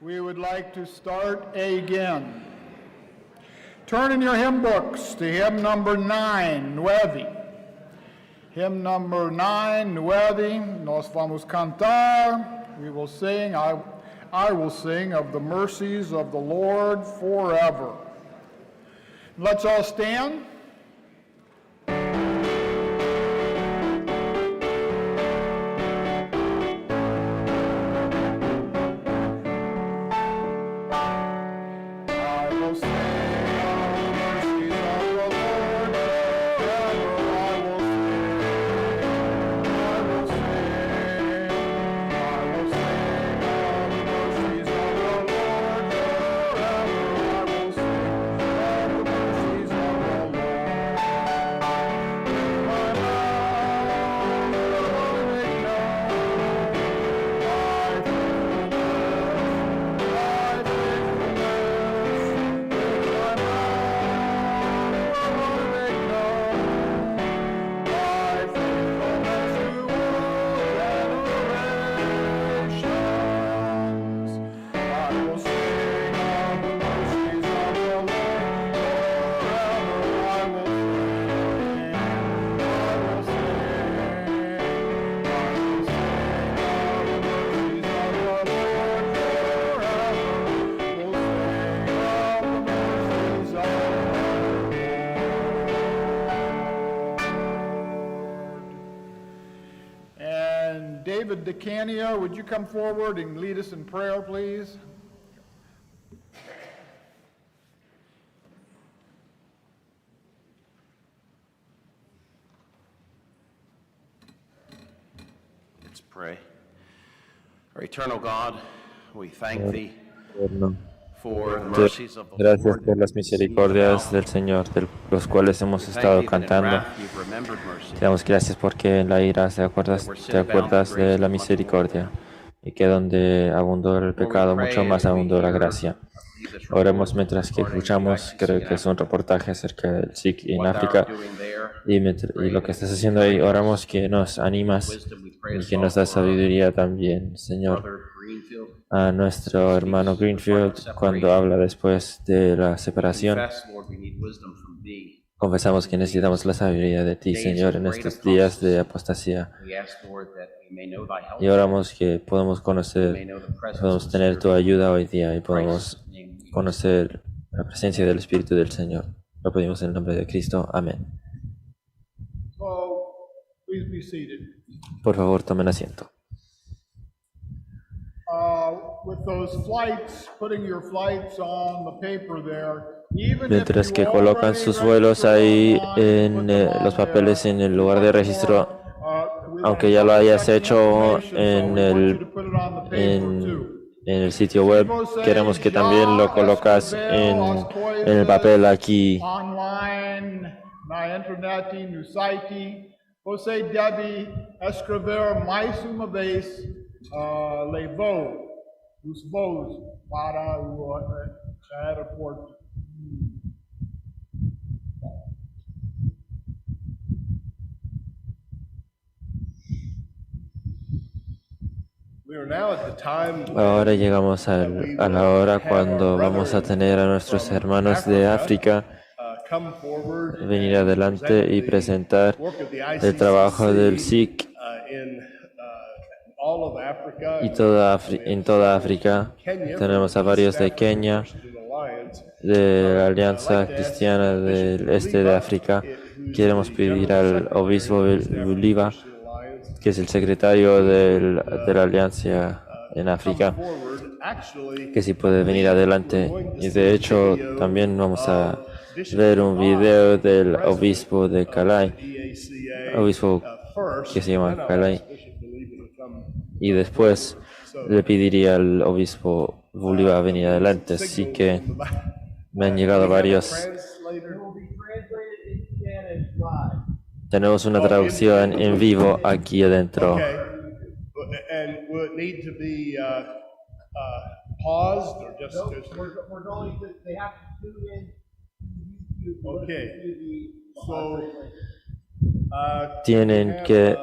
we would like to start again. Turn in your hymn books to hymn number 9, Nueve. Hymn number 9, Nueve. Nos vamos cantar. We will sing, I will sing of the mercies of the Lord forever. Let's all stand. David DeCania, would you come forward and lead us in prayer, please? Let's pray. Our eternal God, we thank Thee for the mercies of the Gracias Lord. por las misericordias del Señor, de los cuales hemos estado cantando. Te damos gracias porque en la ira te acuerdas de la misericordia, y que donde abundó el pecado, mucho más abundó la gracia. Oremos mientras que escuchamos, creo que es un reportaje acerca del SIC en África, y lo que estás haciendo ahí. Oramos que nos animas y que nos das sabiduría también, Señor. A nuestro hermano Greenfield, cuando habla después de la separación, confesamos que necesitamos la sabiduría de ti, Señor, en estos días de apostasía. Y oramos que podamos tener tu ayuda hoy día y podamos conocer la presencia del Espíritu del Señor. Lo pedimos en el nombre de Cristo. Amén. Por favor, tomen asiento. Mientras que colocan sus vuelos ahí en los papeles en el lugar de registro, aunque ya lo hayas hecho en el sitio web, queremos que también lo colocas en el papel aquí. Você deve escrever mais uma vez, levou os voos para o aeroporto. Ahora llegamos a la hora cuando vamos a tener a nuestros hermanos de África venir adelante y presentar el trabajo del SIC en toda África. Tenemos a varios de Kenia, de la Alianza Cristiana del Este de África. Queremos pedir al obispo Buliva, que es el secretario de la Alianza en África, que si puede venir adelante. Y de hecho también vamos a ver un video del obispo de Calais, obispo que se llama Calais, y después le pediría al obispo Buliva a venir adelante. Así que me han llegado varios. Tenemos una traducción en vivo aquí adentro. Tienen que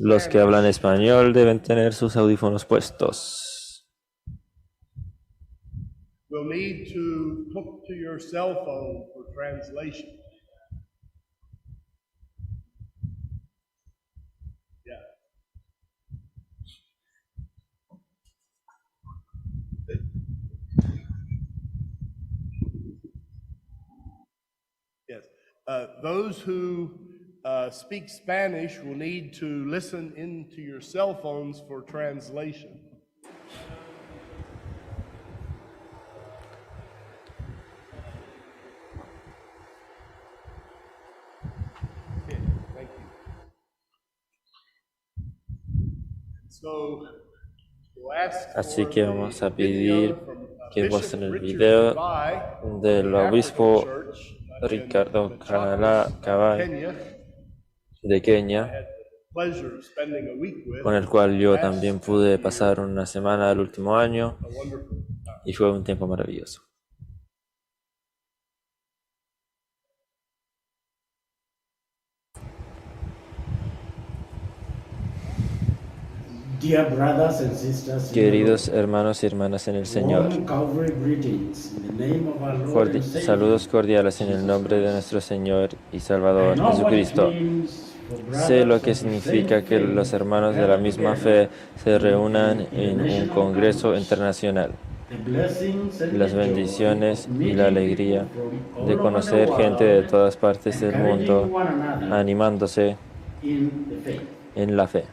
Los que hablan español deben tener sus audífonos puestos. Will need to hook to your cell phone for translation. Yeah. Yes. Those who speak Spanish will need to listen into your cell phones for translation. Así que vamos a pedir que muestren el video del obispo Ricardo Cabay de Kenia, con el cual yo también pude pasar una semana el último año y fue un tiempo maravilloso. Dear brothers and sisters, Queridos hermanos y hermanas en el Señor, warm Calvary greetings in the name of our Lord and Savior. saludos cordiales en el nombre de nuestro Señor y Salvador I know what it Jesucristo. means for brothers Sé lo que of the same significa que faith los hermanos de la misma fe se reúnan en un congreso internacional. the blessings and Las the joy bendiciones of y la meeting alegría people from all de over conocer the gente de world, todas partes del encouraging mundo one another animándose in the faith. en la fe.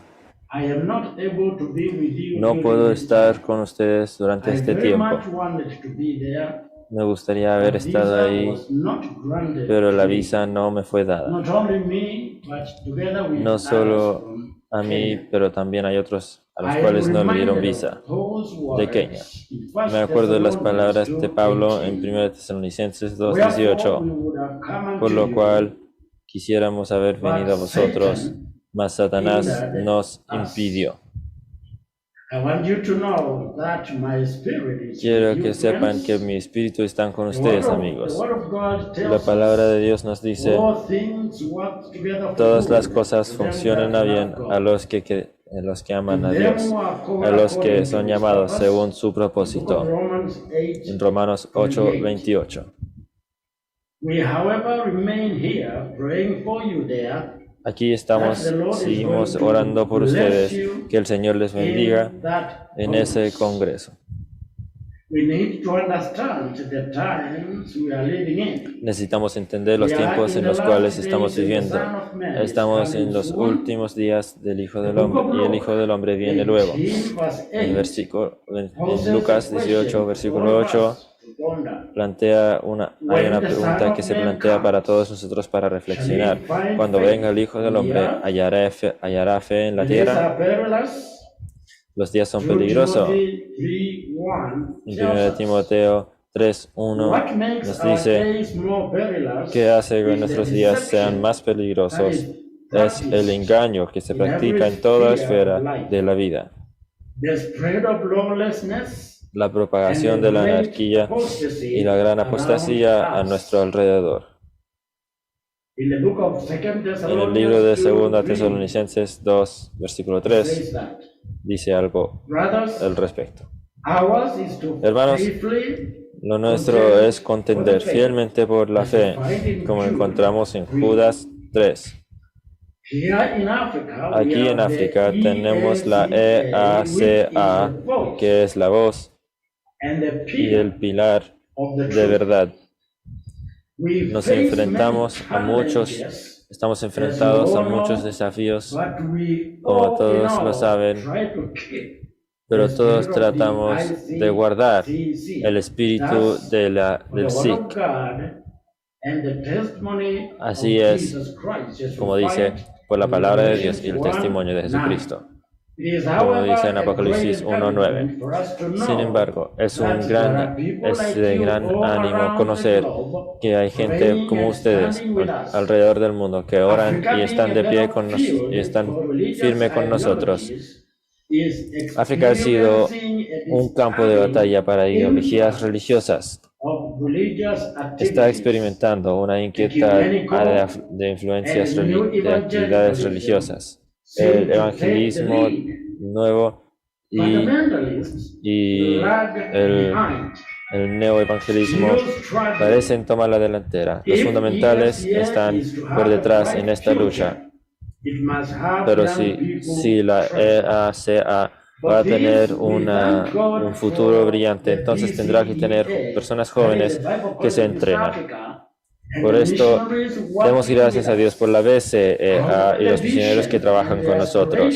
I am not able to be with you No during puedo this estar time. con ustedes durante I este very tiempo. much wanted to be there. Me gustaría haber but estado visa ahí, was not granted pero la to me. visa no me fue dada. Not only me, but together with No others solo from a mí, Kenya. pero también hay otros a los I am cuales no le dieron reminded visa of those de words Kenia. in 1 Me acuerdo de las palabras de Pablo en 2:18. 1 Tesalonicenses Wherefore 2:18, we would have come por unto lo you, cual quisiéramos haber venido a but vosotros, Satan mas Satanás hindered nos us. impidió. I want you to know that my spirit is Quiero with que you, sepan que friends. mi espíritu está con The ustedes, word of- amigos. the word of God tells La palabra us de Dios nos dice, all things work together for todas las good cosas to them funcionan that a bien love God, a los que aman a to them Dios, who are called a los que according son to His llamados purpose. según su In the book of propósito. Romans 8, En Romanos 8:28. we, however, remain here praying for you there, Aquí estamos, seguimos orando por ustedes, que el Señor les bendiga in that en ese congress. congreso. We need to understand the times we are living in. Necesitamos entender los tiempos en los cuales estamos viviendo. Estamos en los últimos días del Hijo del Hombre y el Hijo del Hombre viene luego. En Lucas 18, versículo 8, hay una pregunta que se plantea para todos nosotros para reflexionar. Cuando venga el Hijo del Hombre, ¿hallará fe en la tierra? Los días son peligrosos. En 1 Timoteo 3:1 nos dice que hace que nuestros días sean más peligrosos. Es el engaño que se practica en toda esfera de la vida. La propagación de la anarquía y la gran apostasía a nuestro alrededor. En el libro de 2 Tesalonicenses 2, versículo 3, dice algo al respecto. Hermanos, lo nuestro es contender fielmente por la fe, como encontramos en Judas 3. Aquí en África tenemos la EACA, que es la voz y el pilar de verdad. Nos enfrentamos a estamos enfrentados a muchos desafíos, como todos lo saben, pero todos tratamos de guardar el espíritu del Sikh. Así es, como dice, por la palabra de Dios y el testimonio de Jesucristo, como dice en Apocalipsis 1:9. Sin embargo, es de gran ánimo conocer que hay gente como ustedes alrededor del mundo que oran y están de pie y están firmes con nosotros. África ha sido un campo de batalla para ideologías religiosas está experimentando una inquietud de influencias de actividades religiosas. El evangelismo nuevo y el neoevangelismo parecen tomar la delantera. Los fundamentales están por detrás en esta lucha. Pero si la EACA va a tener un futuro brillante, entonces tendrá que tener personas jóvenes que se entrenan. Por esto, demos gracias a Dios por la BCEA y los misioneros que trabajan con nosotros.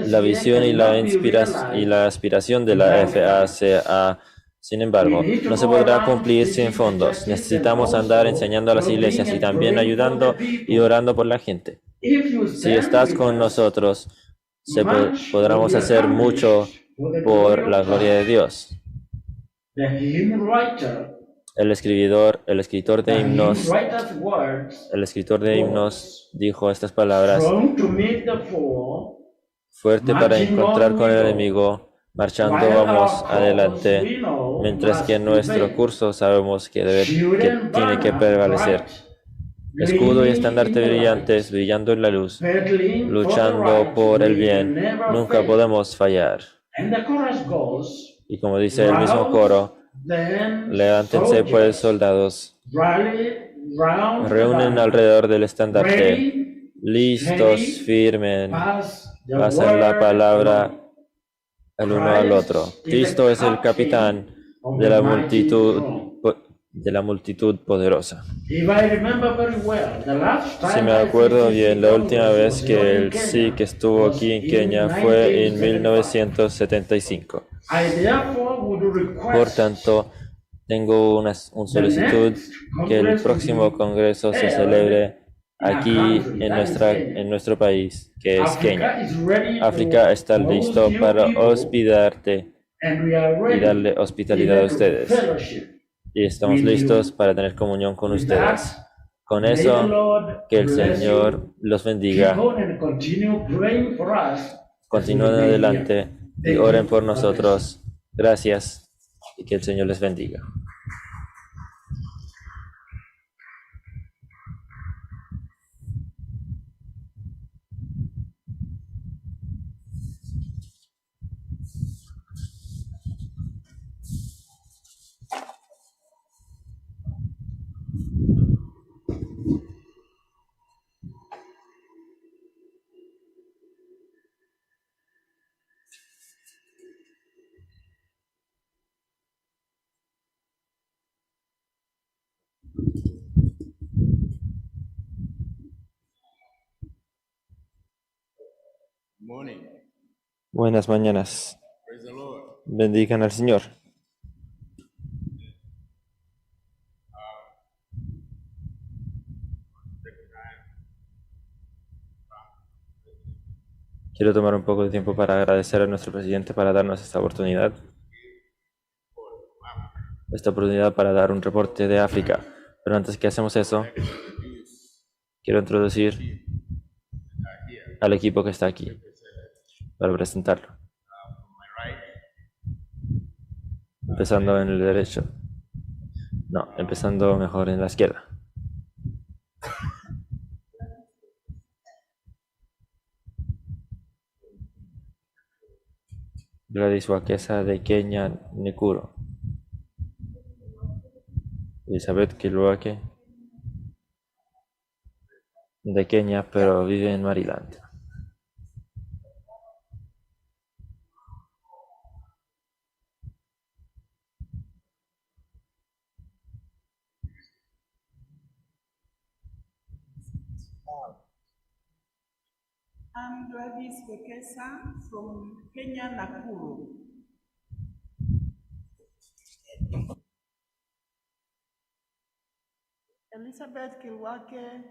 La visión y la aspiración de la FACA, sin embargo, no se podrá cumplir sin fondos. Necesitamos andar enseñando a las iglesias y también ayudando y orando por la gente. Si estás con nosotros, podremos hacer mucho por la gloria de Dios. El escritor de himnos dijo estas palabras: fuerte para encontrar con el enemigo, marchando vamos adelante, mientras que en nuestro curso sabemos que tiene que prevalecer. Escudo y estandarte brillantes, brillando en la luz, luchando por el bien, nunca podemos fallar. Y como dice el mismo coro, levántense pues, soldados, reúnen alrededor del estandarte, listos, firmen, pasan la palabra el uno al otro. Cristo es el capitán de la multitud poderosa. Si me acuerdo bien, la última vez que el Sikh estuvo aquí en Kenia fue en 1975. Por tanto, tengo una solicitud que el próximo congreso se celebre aquí en nuestro país, que es Kenia. África está listo para hospedarte y darle hospitalidad a ustedes. Y estamos listos para tener comunión con ustedes. Con eso, que el Señor los bendiga. Continúen adelante y oren por nosotros. Gracias y que el Señor les bendiga. Buenas mañanas. Bendigan al Señor. Quiero tomar un poco de tiempo para agradecer a nuestro presidente para darnos esta oportunidad para dar un reporte de África. Pero antes que hacemos eso, quiero introducir al equipo que está aquí para presentarlo. Empezando en el derecho. No, empezando mejor en la izquierda. Gladys Wakesa de Kenia, Nekuro. Elizabeth Kilwake de Kenia, pero vive en Maryland. I'm Gladys Wakesa from Kenya, Nakuru. Elizabeth Kilwake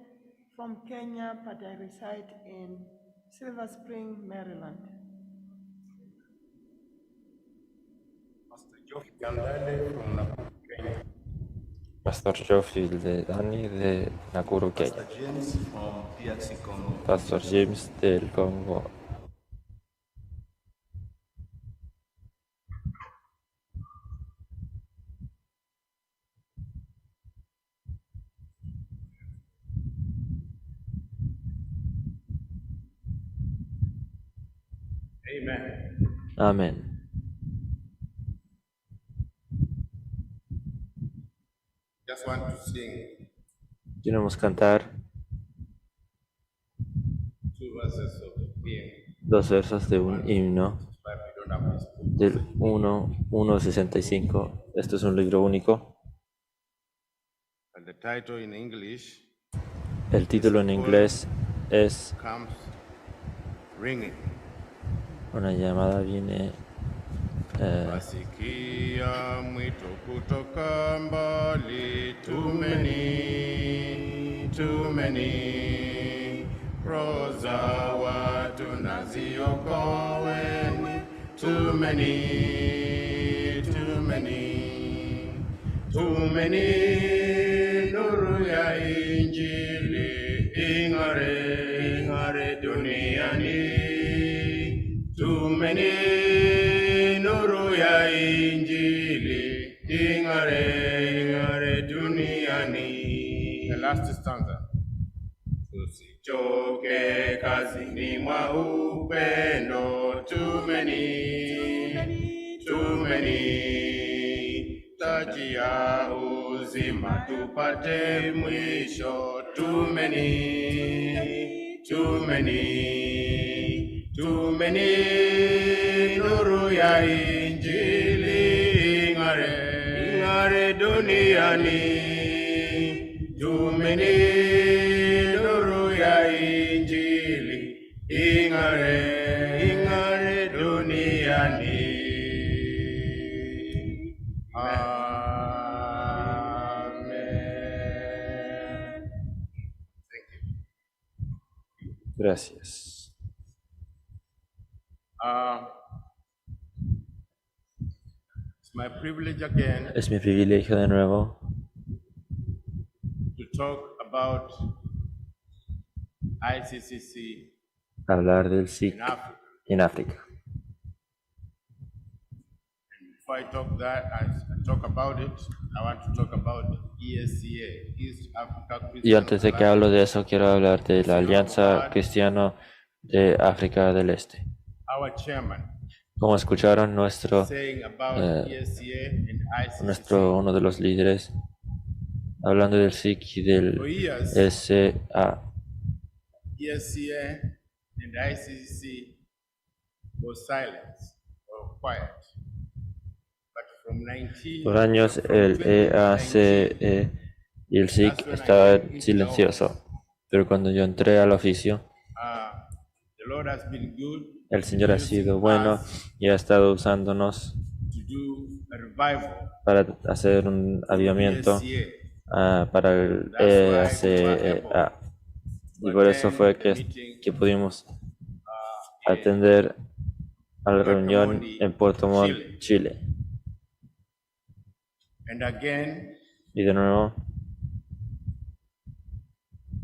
from Kenya, but I reside in Silver Spring, Maryland. Pastor Geoffrey de Dani de Nakuru, Kenia. Pastor James del Congo. Amen. Amén. Just want to sing Queremos cantar 2 verses of the hymn, 2 versos de un himno but we don't have this book. del 1:65. Esto es un libro único. And the title in English El título en inglés es comes ringing. Una llamada viene. Wasikia mwito kutoka mbali, too many roho za watu naziokoeni, too many nuru ya injili ing'are duniani, too many nuru ya injili ing'are duniani. The last stanza. Tusichoke kazini mwa upendo, too many taji ya uzima tupate mwisho, too many nuru ya injili ing'are duniani, too many nuru ya injili ing'are duniani. Amen. Thank you. Gracias. It's my privilege again Es mi privilegio de nuevo to talk about ICCC hablar del SIC in Africa. en África. Before I talk about it, I want to talk about ESCA, East Africa Y Christian antes de que Alliance. hablo de eso, quiero hablar de la Alianza Cristiana de África del Este. Our chairman Como escucharon, saying about ESCA and ICCC. uno de los líderes, hablando del SIC y del For years, SA, ESCA and ICCC was silent or quiet. But from 19 por años el EACE y el SIC estaban silenciosos, pero cuando yo entré al oficio, the Lord has been good el Señor ha sido bueno y ha estado usándonos to do a revival para hacer un avivamiento ESCA. para el EACEA. Y por eso fue que pudimos atender a la reunión en Puerto Montt, Chile. And again, Y de nuevo,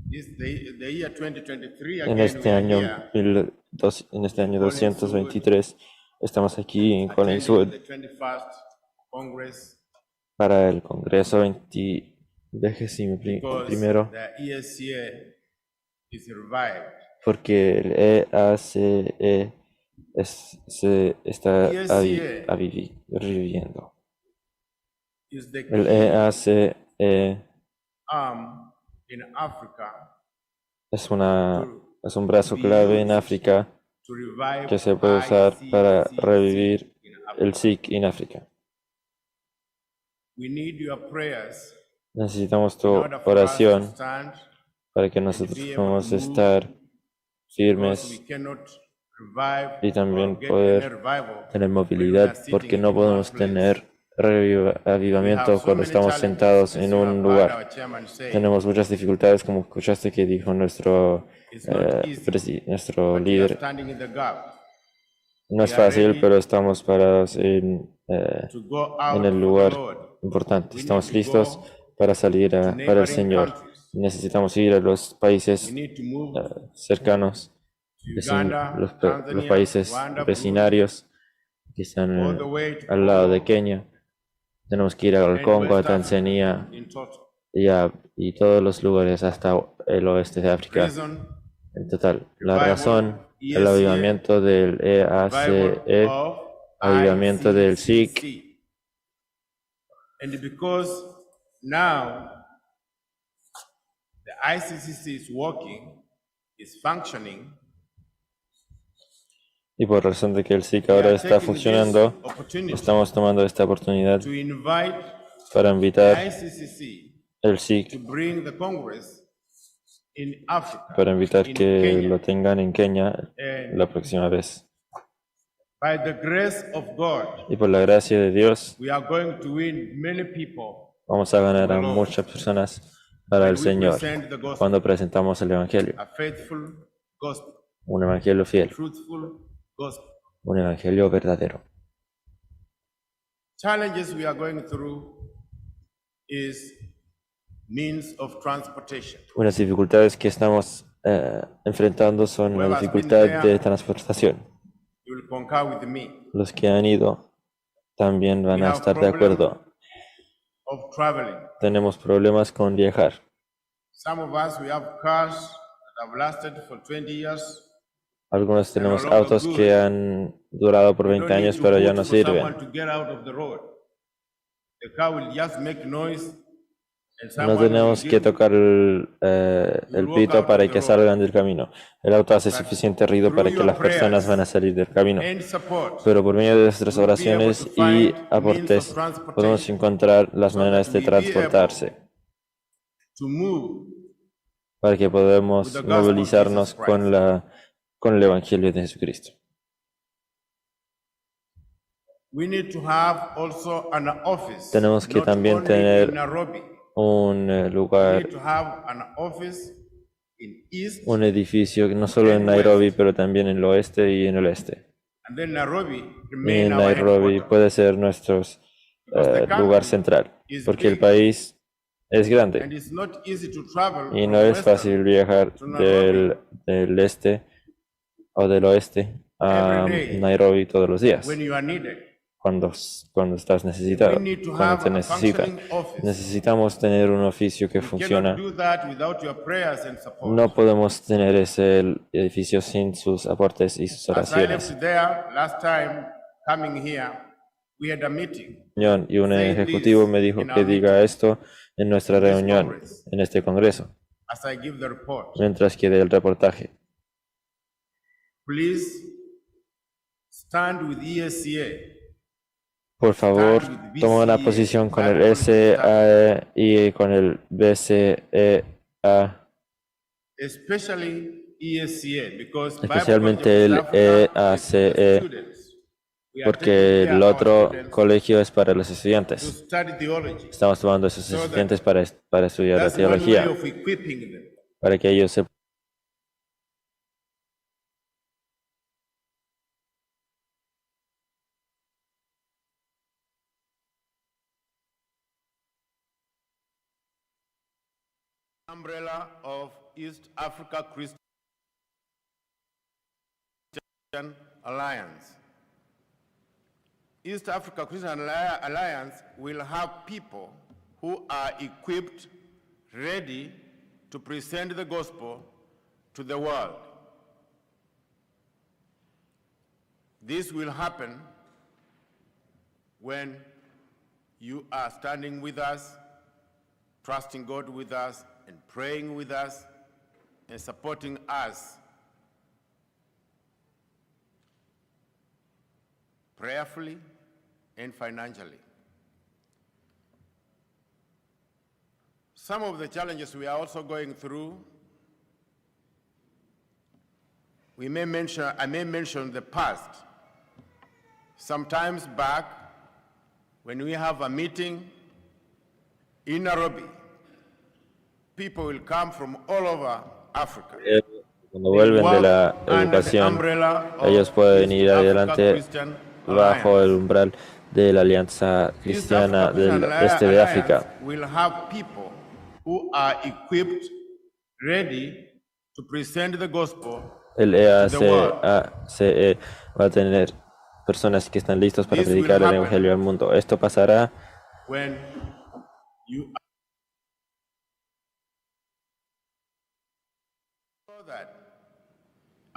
the year 2023, en again, este we are año, here en este año 223, estamos aquí en Collingswood attending the 21st Congress para el Congreso 21 because primero, the ESCA is revived. porque el EACE se está reviviendo. Is the El key EACE arm in Africa es un brazo clave en África to revive que se puede usar para ICCC revivir in Africa. el SIC en África. We need your prayers Necesitamos in tu order for us to oración stand, para que nosotros podamos estar because firmes we cannot revive y también or get poder any revival tener when we movilidad, are sitting porque in no one podemos place. tener We avivamiento have so cuando many estamos challenges, sentados as en you have un heard lugar. our chairman say. Tenemos muchas dificultades, como escuchaste que dijo nuestro It's not easy, nuestro but we are líder. standing in the gap No es we are fácil, ready pero estamos parados en to go out el for lugar the Lord. importante. We Estamos need to listos go para salir to para el neighboring Señor. countries. Necesitamos ir a los We países need to move cercanos, to Uganda, Tanzania, los países Rwanda, vecinarios que están Burundi, all the way to al lado de Congo Kenia. Tenemos que ir al and Congo, a West Africa Tanzania in total. y todos los lugares hasta el oeste de África. Reason En total, la razón, el avivamiento del EACE, avivamiento del SIC, And because now the ICCC is working, is functioning, y por razón de que el SIC ahora está funcionando, estamos tomando esta oportunidad to invite para the invitar ICCC el to SIC, bring the Congress in Africa, para invitar in que Kenya. lo tengan en Kenia And la próxima vez. by the grace of God, Y por la gracia de Dios, we are going to win many people vamos a ganar a muchas personas para el when we Señor present the gospel, cuando presentamos el Evangelio. a faithful gospel, Un Evangelio fiel, truthful gospel. un Evangelio verdadero. Challenges we are going through is means of transportation. Unas dificultades que estamos enfrentando son la dificultad de transportación. You will concur with me. Los que han ido también van a estar de acuerdo. Of traveling. Tenemos problemas con viajar. Some of us, we have cars that have lasted for 20 years. Algunos tenemos autos que han durado por 20 años, pero ya no sirven. No tenemos que tocar el pito para que salgan del camino. El auto hace suficiente ruido para que las personas van a salir del camino. Pero por medio de nuestras oraciones y aportes podemos encontrar las maneras de transportarse para que podamos movilizarnos con el Evangelio de Jesucristo. Tenemos que también tener un lugar, un edificio no solo en Nairobi, pero también en el oeste y en el este. Y en Nairobi puede ser nuestro lugar central, porque el país es grande y no es fácil viajar del este o del oeste a Nairobi todos los días. Cuando estás necesitado, cuando te necesitan. Necesitamos tener un oficio que funciona. No podemos tener ese edificio sin sus aportes y sus oraciones. Y un ejecutivo me dijo que diga esto en nuestra reunión, en este congreso, mientras que dé el reportaje. Por favor, toma una posición con el SAE y con el BCEA, especialmente el EACE, porque el otro colegio es para los estudiantes. Estamos tomando a esos estudiantes para estudiar la teología, para que ellos se umbrella of East Africa Christian Alliance. East Africa Christian Alliance will have people who are equipped, ready to present the gospel to the world. This will happen when you are standing with us, trusting God with us, and praying with us, and supporting us prayerfully and financially. Some of the challenges we are also going through, I may mention the past. Sometimes back, when we have a meeting in Nairobi, people will come from all over Africa. Cuando vuelven de la educación, ellos pueden ir adelante bajo el umbral de la Alianza Cristiana del Este de África. Will have people who are equipped, ready to present the gospel. El EACE va a tener personas que están listos para predicar el Evangelio al mundo. Esto pasará when you so that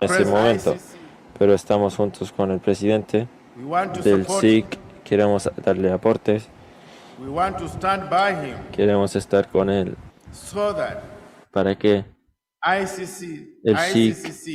ese momento, pero estamos juntos con el presidente We want to del support him. SIC, queremos darle aportes, We want to stand by him queremos estar con él so that para que el SIC ICCC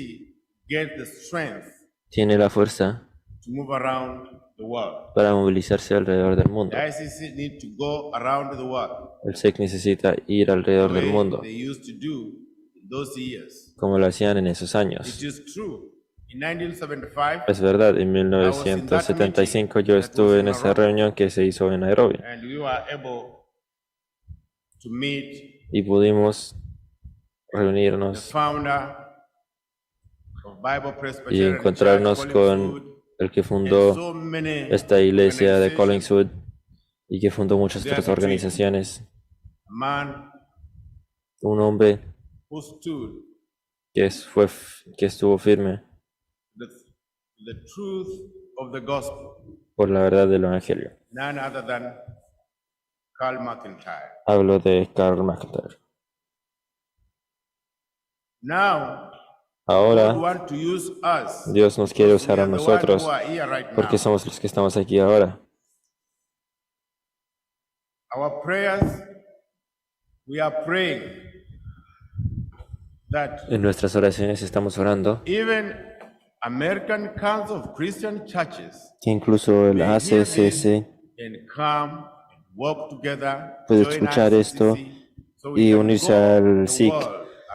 get the strength tiene la fuerza to move around the world. para movilizarse alrededor del mundo. The ICCC need to go around the world El SIC necesita ir alrededor the del way mundo, they used to do in those years. como lo hacían en esos It años. is true. In 1975, Es verdad, en 1975 yo estuve en esa reunión que se hizo en Nairobi and we were able to meet y pudimos the reunirnos founder of Bible y Presbyterian encontrarnos Church, con Collingswood, el que and fundó so many esta iglesia de organizations. Collingswood y que fundó muchas otras organizaciones. A man Un hombre who stood que estuvo firme the, the truth of the gospel, por la verdad del Evangelio. none other than Carl McIntyre. Hablo de Karl McIntyre. Now, Ahora God want to use us Dios nos quiere because we usar a are the ones nosotros who are here right porque now. somos los que estamos aquí ahora. Our prayers, we are praying that En nuestras oraciones estamos orando even American Council of Christian Churches que incluso el may hear this ACCC and come and work together, puede join escuchar ICCC, esto so we y can unirse go al the SIC world,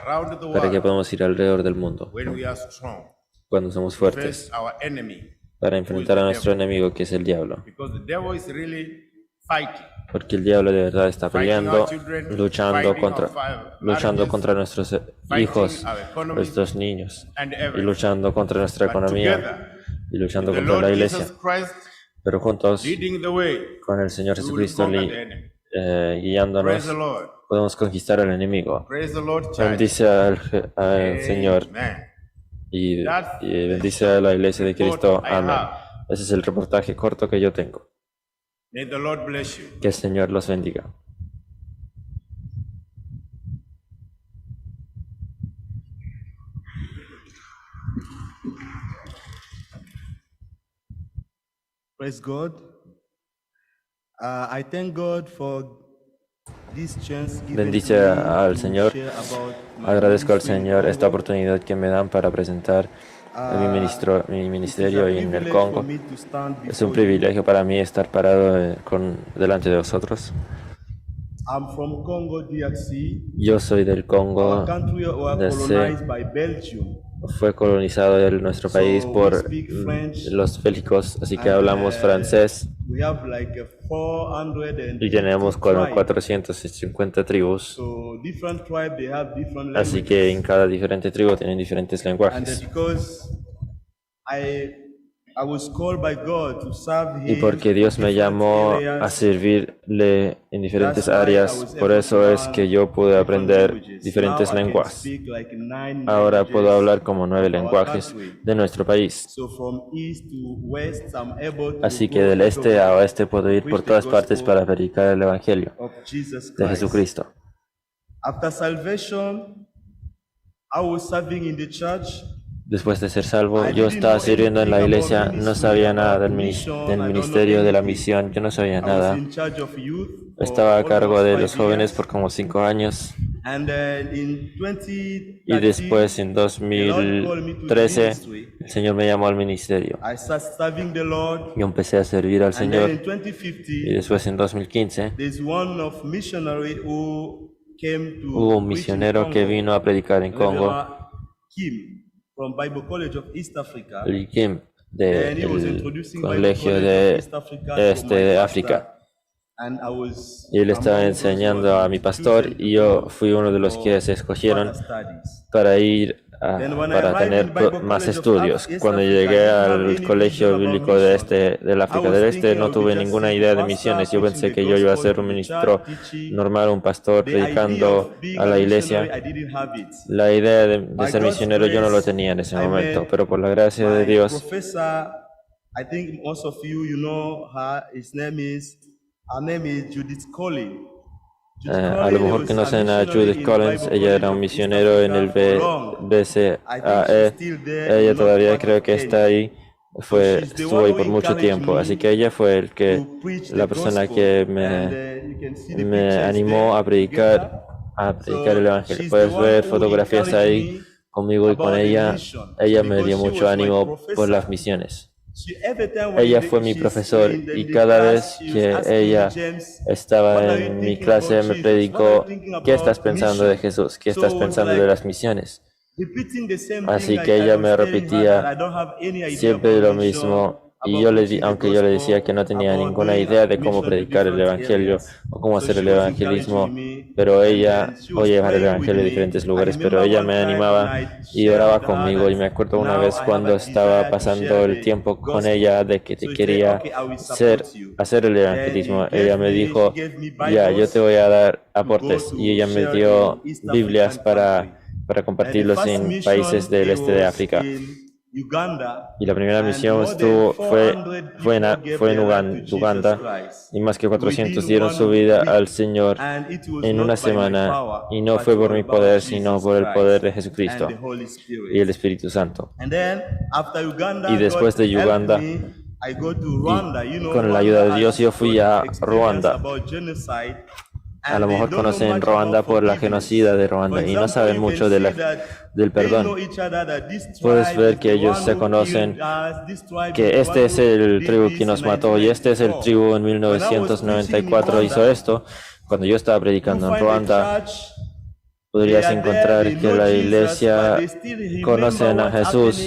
around the para que world, podamos ir alrededor del mundo when we are strong, cuando somos face fuertes our enemy, para enfrentar a nuestro enemigo que es el diablo. because the devil is really fighting. Porque el diablo de verdad está peleando, luchando contra nuestros hijos, nuestros niños, y luchando contra nuestra economía, y luchando The contra Lord la Jesus iglesia. Christ Pero juntos, leading the way, con el Señor we will Jesucristo conquer the enemy. guiándonos, Praise the Lord. podemos conquistar al enemigo. Praise the Lord, church. Bendice al Señor Amen. y bendice a la iglesia de Cristo. I Amén. have. Ese es el reportaje corto que yo tengo. May the Lord bless you. Que el Señor los bendiga. Praise God. I thank God for this chance given Bendice to me al to Señor. share about my Agradezco al ministry in Señor esta Congo. oportunidad que me dan para presentar mi ministerio It is a en el privilege Congo. for me to stand Es un before you. privilegio para mí estar parado delante de vosotros. I'm from Congo, DRC. Yo soy del Congo, Our country was DC. colonized by Belgium. Fue colonizado nuestro país So por we speak French, los bélicos, así que and, hablamos francés We have like a 450 y tenemos como tribes. 450 tribus. So different tribes, they have different Así languages. que en cada diferente tribu tienen diferentes And lenguajes. because I was called by God to serve Y Him porque Dios me in different llamó a areas, servirle en diferentes that's why I áreas, was por able eso to es learn que yo pude different aprender languages. diferentes Now I can lenguajes. speak like 9 Ahora puedo languages hablar como 9 of our lenguajes country. de nuestro país. So from east to west, I'm able to Así que go del este a oeste puedo ir por preach the todas partes gospel para predicar el Evangelio of Jesus de Christ. Jesucristo. After salvation, I was serving in the church. Después de ser salvo, yo estaba sirviendo en la iglesia, no sabía nada del ministerio, de la misión, yo no sabía I was nada. in charge of youth for Estaba a cargo de almost los 5 jóvenes years. por como 5 años And in 2013, y después en the Lord called me to the 2013 ministry. el Señor me llamó al ministerio. I started serving the Lord. Yo empecé a servir al And then Señor in y 2015, después en 2015 there's one of missionary who came to hubo un preach in misionero que Congo. vino a predicar en Congo, Reverend Kim from Bible College of East Africa. el Kim And del he was introducing Bible Colegio College de of East Africa to Este my de pastor. África. And I was Y él estaba among those who enseñando were a mi pastor chosen y yo to fui uno de los go que se for escogieron further studies. para ir Then when I para arrived tener in Bible más College of estudios. East Cuando Africa, llegué I didn't have al any colegio vision about bíblico de mission. del África I del was Este, thinking I no would tuve just ninguna be idea de pastor, misiones. Yo preaching pensé the que yo iba a gospel ser to un the ministro church, teaching. normal, un pastor The idea predicando of being a la a iglesia. missionary, I didn't have it. La idea de By ser God's misionero yo no lo grace, tenía en ese I momento, met pero por la gracia de My Dios, professor, I think most of you know her. Her name is Judith Colley. A lo mejor conocen a Judith Collins, ella era un misionero en el BCAE, ella todavía creo que está ahí, estuvo ahí por mucho tiempo, así que ella fue la persona que me animó a predicar el Evangelio. Puedes ver fotografías ahí conmigo y con ella me dio mucho ánimo por las misiones. Ella fue mi profesor y cada vez que ella estaba en mi clase me predicó: ¿qué estás pensando de Jesús? ¿Qué estás pensando de las misiones? Así que ella me repetía siempre lo mismo y aunque yo le decía que no tenía ninguna idea de cómo predicar el Evangelio o cómo hacer el evangelismo, pero ella, o llevar el Evangelio a diferentes lugares, pero ella me animaba y oraba conmigo. Y me acuerdo una vez cuando estaba pasando el tiempo con ella de que te quería hacer el evangelismo, ella me dijo: ya, yo te voy a dar aportes, y ella me dio Biblias para compartirlos en países del este de África. Y la primera misión fue en Uganda, y más que 400 dieron su vida al Señor en una semana, y no fue por mi poder, sino por el poder de Jesucristo y el Espíritu Santo. Y después de Uganda, con la ayuda de Dios, yo fui a Ruanda. A lo mejor conocen Ruanda por la genocida de Ruanda y no saben mucho del perdón. Puedes ver que ellos se conocen, que este es el tribu que nos mató y este es el tribu en 1994 hizo esto. Cuando yo estaba predicando en Ruanda, podrías encontrar que la iglesia conocen a Jesús,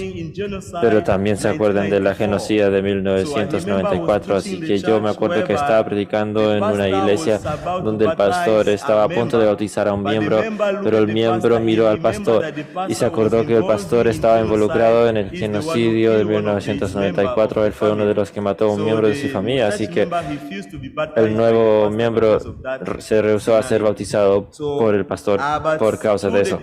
pero también se acuerdan de la genocida de 1994. Así que yo me acuerdo que estaba predicando en una iglesia donde el pastor estaba a punto de bautizar a un miembro, pero el miembro miró al pastor y se acordó que el pastor estaba involucrado en el genocidio de 1994. Él fue uno de los que mató a un miembro de su familia, así que el nuevo miembro se rehusó a ser bautizado por el pastor por causa de eso.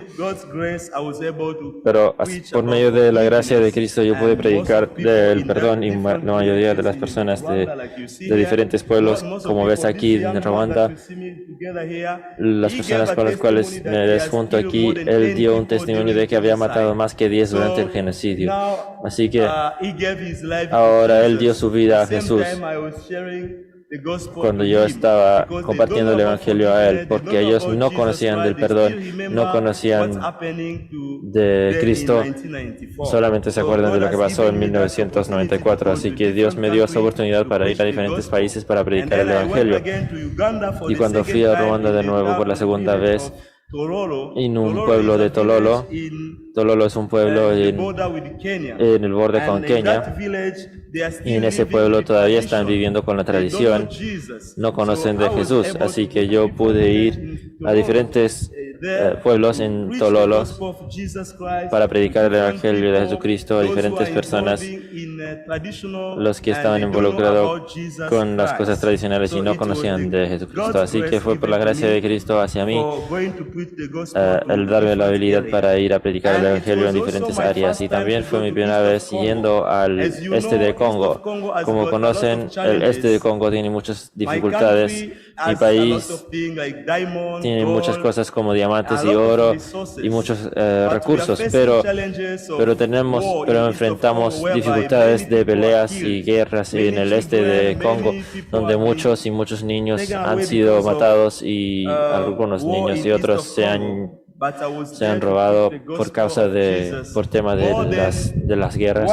Pero por medio de la gracia de Cristo yo pude predicar del perdón, y la mayoría de las personas de diferentes pueblos, como ves aquí en Ruanda, las personas con las cuales me les junto aquí, él dio un testimonio de que había matado más que 10 durante el genocidio. Así que ahora él dio su vida a Jesús cuando yo estaba compartiendo el Evangelio a él, porque ellos no conocían del perdón, no conocían de Cristo, solamente se acuerdan de lo que pasó en 1994. Así que Dios me dio esa oportunidad para ir a diferentes países para predicar el Evangelio. Y cuando fui a Ruanda de nuevo por la segunda vez, en un pueblo de Tololo. Tololo es un pueblo en el borde con Kenia, y en ese pueblo todavía están viviendo con la tradición, no conocen de Jesús, así que yo pude ir a diferentes pueblos en Tololo para predicar el Evangelio de Jesucristo a diferentes personas, los que estaban involucrados con las cosas tradicionales y no conocían de Jesucristo. Así que fue por la gracia de Cristo hacia mí el darme la habilidad para ir a predicar el Evangelio en diferentes áreas. Y también fue mi primera vez yendo al este de Congo. Como conocen, el este de Congo tiene muchas dificultades. Mi país tiene muchas cosas como diamantes y oro y muchos recursos, pero enfrentamos dificultades de peleas y guerras en el este de Congo, donde muchos niños han sido matados, y algunos niños y otros se han robado por tema de las guerras.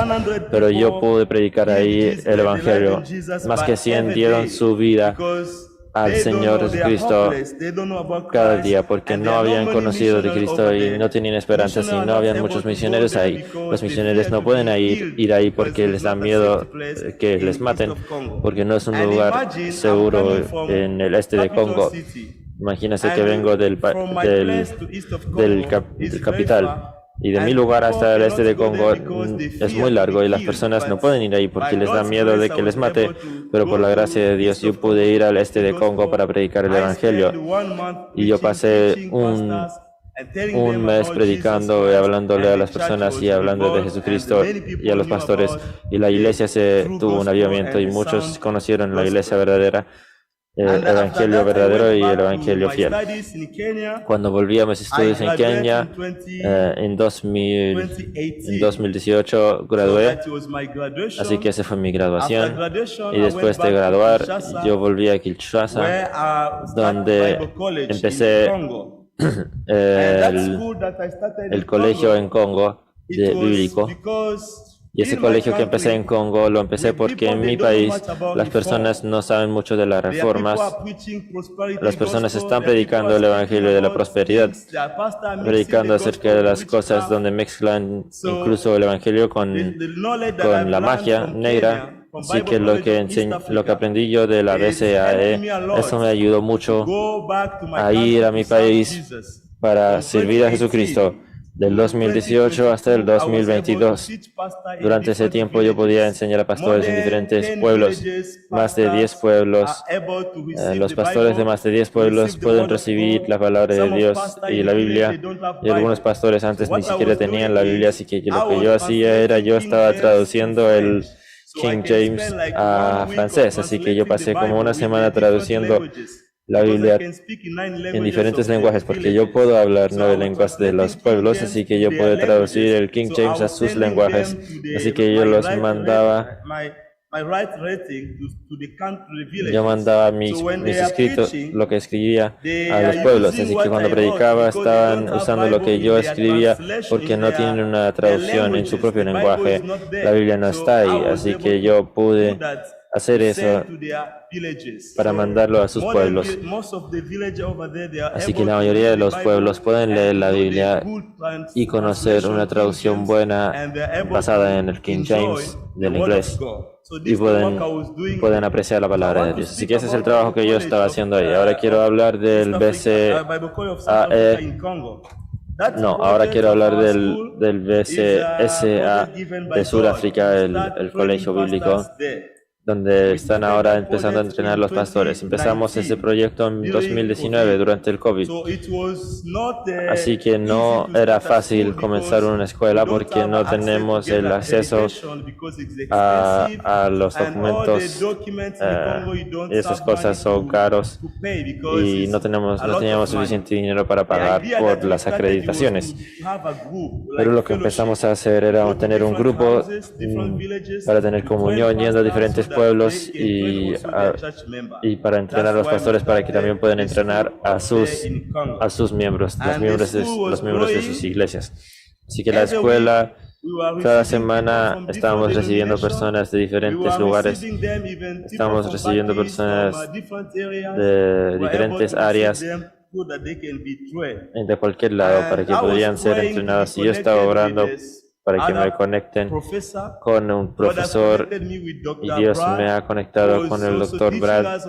Pero yo pude predicar ahí el Evangelio. Más que 100 dieron su vida al Señor Jesucristo cada día, porque no habían conocido de Cristo y no tenían esperanzas, y no habían muchos misioneros ahí. Los misioneros no pueden ir ahí porque les da miedo que les maten, porque no es un lugar seguro en el este de Congo. Imagínense que vengo del capital, y de mi lugar hasta el este de Congo es muy largo, y las personas no pueden ir ahí porque les da miedo de que les mate. Pero por la gracia de Dios yo pude ir al este de Congo para predicar el Evangelio, y yo pasé un mes predicando y hablándole a las personas y hablando de Jesucristo y a los pastores, y la iglesia tuvo un avivamiento y muchos conocieron la iglesia verdadera. el evangelio verdadero y el evangelio fiel. Studies in Kenya. Cuando volví a mis estudios en Kenia, en 2018 gradué, That was my graduation. así que esa fue mi graduación. After graduation, Y después I went de back to graduar, Kinshasa, yo volví a Kinshasa, where I started donde Bible College empecé in Congo. And that el, school that I started el in colegio Congo, en Congo it was bíblico. because Y ese in my colegio que empecé en country, Congo lo empecé the porque en people, mi they don't know país much about las personas reform. no saben mucho de las There are reformas. people are preaching prosperity Las personas gospel, están there are predicando people el are evangelio speaking de la about prosperidad, things, their pastor mixing predicando the acerca gospel de with las cosas witchcraft. donde mezclan So, incluso el evangelio The con knowledge that I've la learned magia from negra. Kenya, from Así Bible que College of East lo que Africa, aprendí yo de la is helping BCAE, me a lot eso me ayudó to mucho go back to my a ir a country mi to serve país Jesus. para From servir a 2018 Jesucristo. Del 2018 hasta el 2022. Durante ese tiempo yo podía enseñar a pastores en diferentes pueblos. Más de 10 pueblos. Los pastores de más de 10 pueblos pueden recibir la palabra de Dios y la Biblia. Y algunos pastores antes ni siquiera tenían la Biblia, así que lo que yo hacía era, yo estaba traduciendo el King James a francés, así que yo pasé como una semana traduciendo la Biblia en diferentes lenguajes, porque yo puedo hablar 9 lenguas de los pueblos, así que yo puedo traducir el King James a sus lenguajes, así que yo los mandaba, yo mandaba mis escritos, lo que escribía a los pueblos, así que cuando predicaba estaban usando lo que yo escribía porque no tienen una traducción en su propio lenguaje, la Biblia no está ahí, así que yo pude hacer eso para mandarlo a sus pueblos. Así que la mayoría de los pueblos pueden leer la Biblia y conocer una traducción buena basada en el King James del inglés y pueden apreciar la palabra de Dios. Así que ese es el trabajo que yo estaba haciendo ahí. Ahora quiero hablar del BCAE. No, ahora quiero hablar del BCSA de Sudáfrica, el colegio bíblico, donde están ahora empezando a entrenar los pastores. Empezamos ese proyecto en 2019 durante el COVID. Así que no era fácil comenzar una escuela porque no tenemos el acceso a los documentos. Esas cosas son caros y no teníamos suficiente dinero para pagar por las acreditaciones. Pero lo que empezamos a hacer era tener un grupo para tener comunión yendo a diferentes pueblos y para entrenar a los pastores para que también puedan entrenar a sus miembros, los miembros de sus iglesias. Así que la escuela, cada semana estábamos recibiendo personas de diferentes lugares, estamos recibiendo personas de diferentes áreas de cualquier lado para que podrían ser entrenados. Y yo estaba orando para que me conecten con un profesor y Dios me ha conectado con el Dr. Brad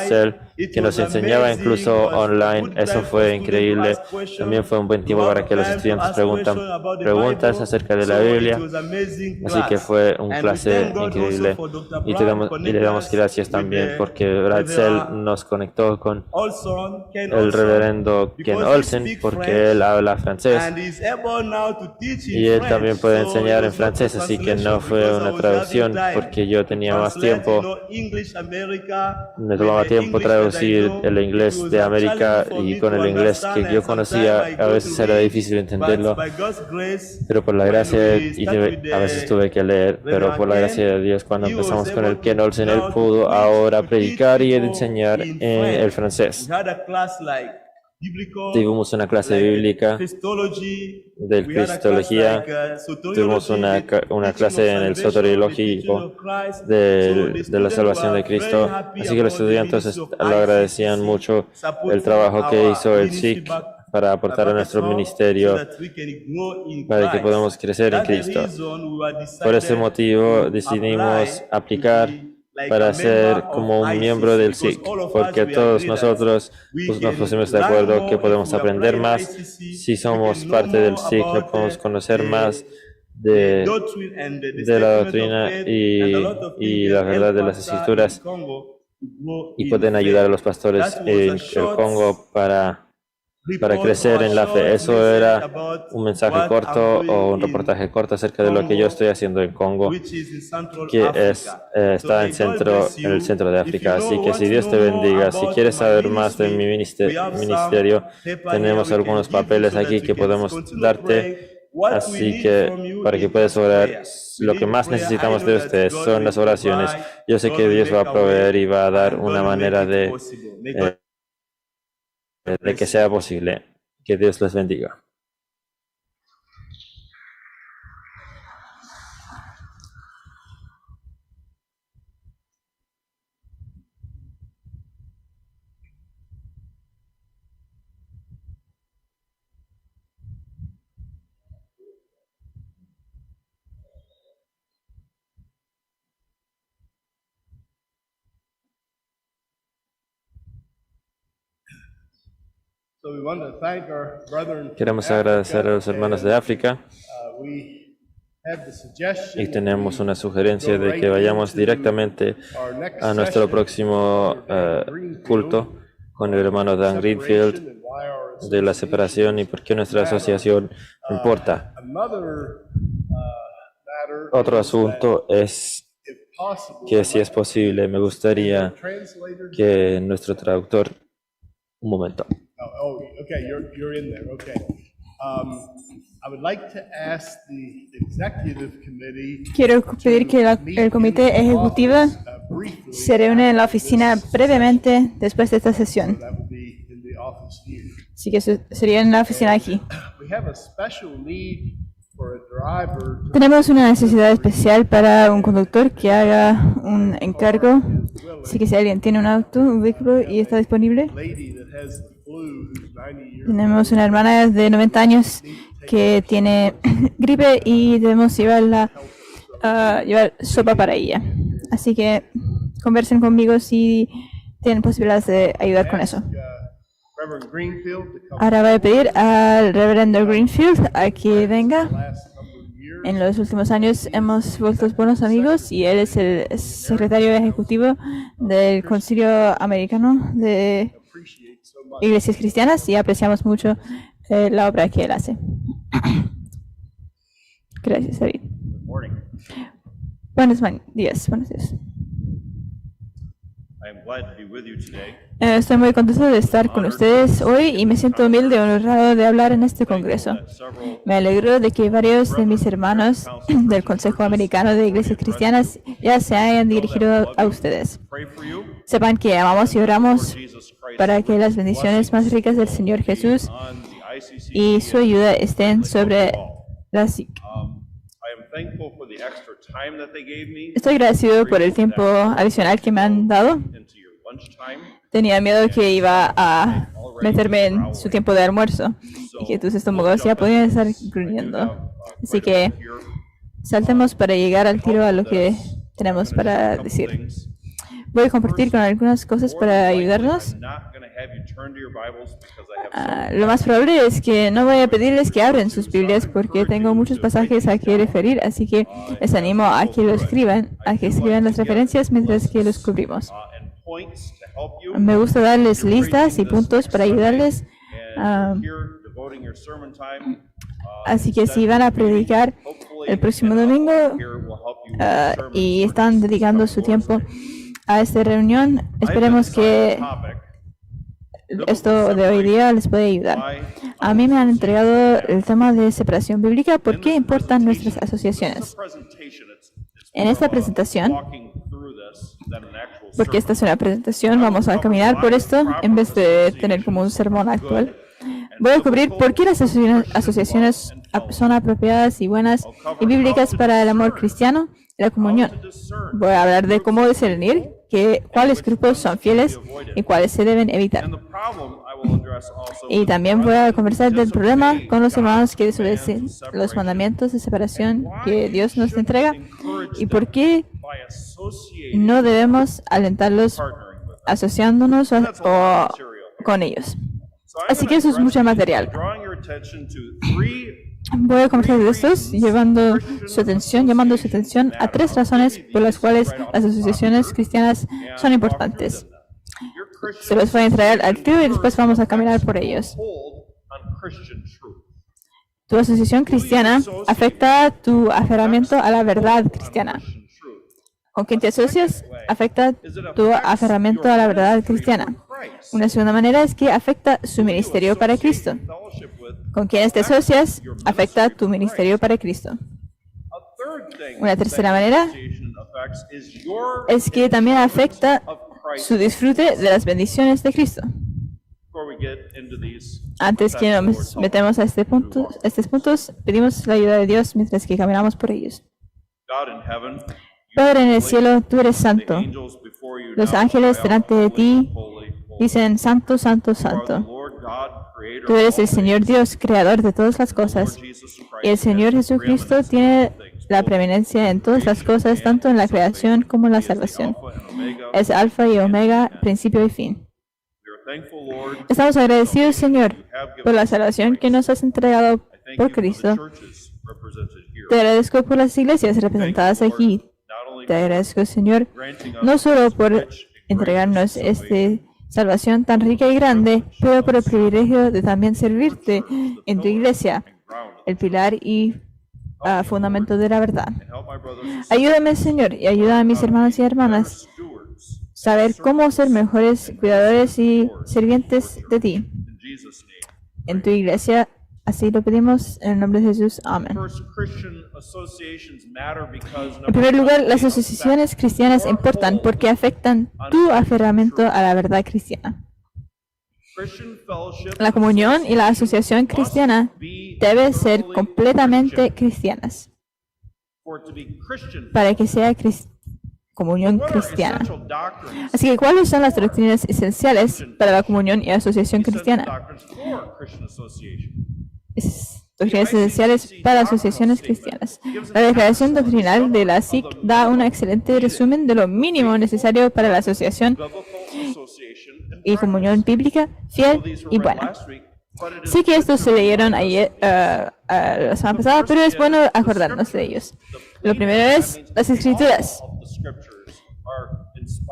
Sell, que nos enseñaba incluso online. Eso fue increíble. También fue un buen tiempo para que los estudiantes preguntan preguntas acerca de la Biblia. Así que fue un clase increíble. Y le damos gracias también porque Brad Sell nos conectó con el reverendo Ken Olsen porque él habla francés y él también puede enseñar en francés, así que no fue una traducción porque yo tenía más tiempo. Me tomaba tiempo traducir el inglés de América y con el inglés que yo conocía a veces era difícil entenderlo, pero por la gracia, y a veces tuve que leer, pero por la gracia de Dios cuando empezamos con el Ken Olsen, él pudo ahora predicar y enseñar en el francés. Tuvimos una clase bíblica de cristología, tuvimos una clase en el soteriológico de la salvación de Cristo, así que los estudiantes lo agradecían mucho el trabajo que hizo el SIC para aportar a nuestro ministerio, para que podamos crecer en Cristo. Por ese motivo decidimos aplicar para ser como un miembro del SIC, porque todos nosotros nos pusimos de acuerdo que podemos aprender más si somos parte del SIC, no podemos conocer más de la doctrina y la verdad de las escrituras y pueden ayudar a los pastores en el Congo para para crecer en la fe. Eso era un mensaje corto o un reportaje corto acerca de lo que yo estoy haciendo en Congo, que está en el centro de África. Así que si Dios te bendiga, si quieres saber más de mi ministerio, tenemos algunos papeles aquí que podemos darte. Así que para que puedas orar, lo que más necesitamos de ustedes son las oraciones. Yo sé que Dios va a proveer y va a dar una manera de que sea posible. Que Dios les bendiga. So we want to thank our brethren from Queremos agradecer a los hermanos de África we have the suggestion y tenemos una sugerencia de que vayamos directamente a nuestro próximo culto con el hermano Dan Greenfield de la separación y por qué nuestra asociación importa. Otro asunto es que, si es posible, me gustaría que nuestro traductor, un momento. Oh, okay, you're in there, okay. I would like to ask the executive committee Quiero pedir que el comité ejecutivo briefly, se reúne en la oficina brevemente después de esta sesión. that would be in the office here. Así que sería en la oficina aquí. We have a special need for a driver to Tenemos una necesidad especial para un conductor que haga un encargo. Así que si alguien tiene un auto, un vehículo y está disponible. lady that has the flu who's 90 years Tenemos una hermana de 90 años que tiene gripe y debemos llevar sopa para ella. Así que conversen conmigo si tienen posibilidades de ayudar con eso. Reverend Greenfield to come Ahora voy a pedir al reverendo Greenfield a que venga. last couple of years. En los últimos años hemos vuelto buenos amigos y él es el secretario ejecutivo del Concilio Americano de Appreciate so much. Iglesias Cristianas y apreciamos mucho la obra que él hace. Gracias, David. Buenos días. Estoy muy contento de estar con ustedes hoy y me siento humilde y honrado de hablar en este congreso. Me alegro de que varios de mis hermanos del Consejo Americano de Iglesias Cristianas ya se hayan dirigido a ustedes. Sepan que amamos y oramos para que las bendiciones más ricas del Señor Jesús y su ayuda estén sobre la SIC. Estoy agradecido por el tiempo adicional que me han dado. Tenía miedo que iba a meterme en su tiempo de almuerzo y que tus estómagos ya podían estar gruñendo. Así que saltemos para llegar al tiro a lo que tenemos para decir. Voy a compartir con algunas cosas para ayudarnos. Lo más probable es que no voy a pedirles que abran sus Biblias porque tengo muchos pasajes a que referir, así que les animo a que lo escriban, a que escriban las referencias mientras que los cubrimos. Me gusta darles listas y puntos para ayudarles. Así que si van a predicar el próximo domingo y están dedicando su tiempo a esta reunión, esperemos que esto de hoy día les puede ayudar. A mí me han entregado el tema de separación bíblica. ¿Por qué importan nuestras asociaciones? En esta presentación, porque esta es una presentación, vamos a caminar por esto en vez de tener como un sermón actual. Voy a cubrir por qué las asociaciones son apropiadas y buenas y bíblicas para el amor cristiano y la comunión. Voy a hablar de cómo discernir cuáles grupos son fieles y cuáles se deben evitar. Y también voy a conversar del problema con los hermanos que desobedecen los mandamientos de separación que Dios nos entrega y por qué no debemos alentarlos asociándonos o con ellos. Así que eso es mucho material. Voy a conversar de estos llamando su atención a tres razones por las cuales las asociaciones cristianas son importantes. Se los voy a entregar al tío y después vamos a caminar por ellos. Tu asociación cristiana afecta tu aferramiento a la verdad cristiana. ¿Con quién te asocias? Afecta tu aferramiento a la verdad cristiana. Una segunda manera es que afecta su ministerio para Cristo. ¿Con quiénes te asocias? Afecta tu ministerio para Cristo. Una tercera manera es que también afecta su disfrute de las bendiciones de Cristo. Antes que nos metemos a estos puntos, pedimos la ayuda de Dios mientras que caminamos por ellos. Padre en el cielo, tú eres santo. Los ángeles delante de ti dicen, Santo, Santo, Santo. Tú eres el Señor Dios, creador de todas las cosas. Y el Señor Jesucristo tiene la preeminencia en todas las cosas, tanto en la creación como en la salvación. Es Alfa y Omega, principio y fin. Estamos agradecidos, Señor, por la salvación que nos has entregado por Cristo. Te agradezco por las iglesias representadas aquí. Te agradezco, Señor, no solo por entregarnos esta salvación tan rica y grande, pero por el privilegio de también servirte en tu iglesia, el pilar y fundamento de la verdad. Ayúdame, Señor, y ayuda a mis hermanos y hermanas a saber cómo ser mejores cuidadores y sirvientes de ti en tu iglesia. Así lo pedimos en el nombre de Jesús. Amén. En primer lugar, las asociaciones cristianas importan porque afectan tu aferramiento a la verdad cristiana. La comunión y la asociación cristiana deben ser completamente cristianas para que sea comunión cristiana. Así que, ¿cuáles son las doctrinas esenciales para la comunión y asociación cristiana? Doctrinas esenciales para asociaciones cristianas. La declaración doctrinal de la SIC da un excelente resumen de lo mínimo necesario para la asociación y comunión bíblica, fiel y buena. Sé que estos se leyeron ayer, la semana pasada, pero es bueno acordarnos de ellos. Lo primero es las Escrituras.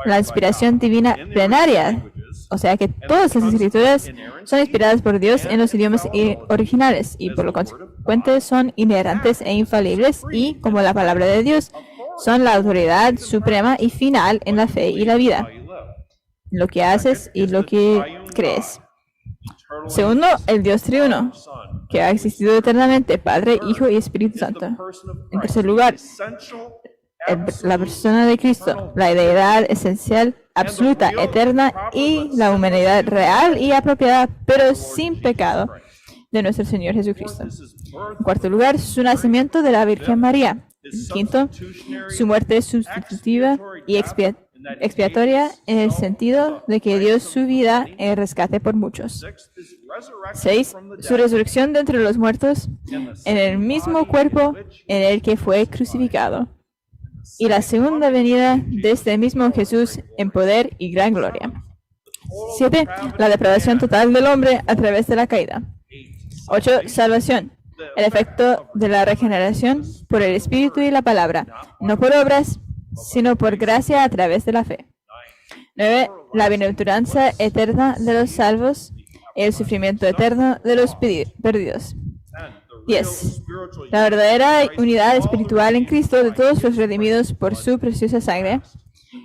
La inspiración divina plenaria, o sea que todas las Escrituras son inspiradas por Dios en los idiomas originales y por lo consecuente son inherentes e infalibles y, como la palabra de Dios, son la autoridad suprema y final en la fe y la vida, lo que haces y lo que crees. Segundo, el Dios triuno, que ha existido eternamente, Padre, Hijo y Espíritu Santo. En tercer lugar, la persona de Cristo, la deidad esencial, absoluta, eterna y la humanidad real y apropiada, pero sin pecado, de nuestro Señor Jesucristo. En cuarto lugar, su nacimiento de la Virgen María. En quinto, su muerte sustitutiva y expiatoria en el sentido de que dio su vida en rescate por muchos. 6. Su resurrección de entre los muertos en el mismo cuerpo en el que fue crucificado. Y la segunda venida de este mismo Jesús en poder y gran gloria. 7. La depravación total del hombre a través de la caída. 8. Salvación. El efecto de la regeneración por el Espíritu y la palabra, no por obras, sino por gracia a través de la fe. 9. La bienaventuranza eterna de los salvos y el sufrimiento eterno de los perdidos. 10. La verdadera unidad espiritual en Cristo de todos los redimidos por su preciosa sangre.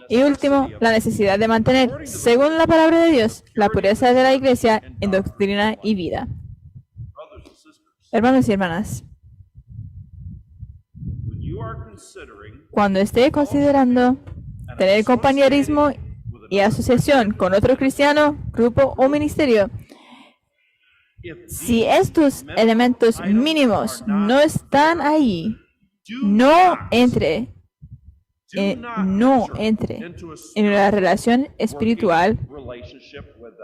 Y último, la necesidad de mantener, según la palabra de Dios, la pureza de la Iglesia en doctrina y vida. Hermanos y hermanas, cuando esté considerando tener compañerismo y asociación con otro cristiano, grupo o ministerio, si estos elementos mínimos no están ahí, no entre en una relación espiritual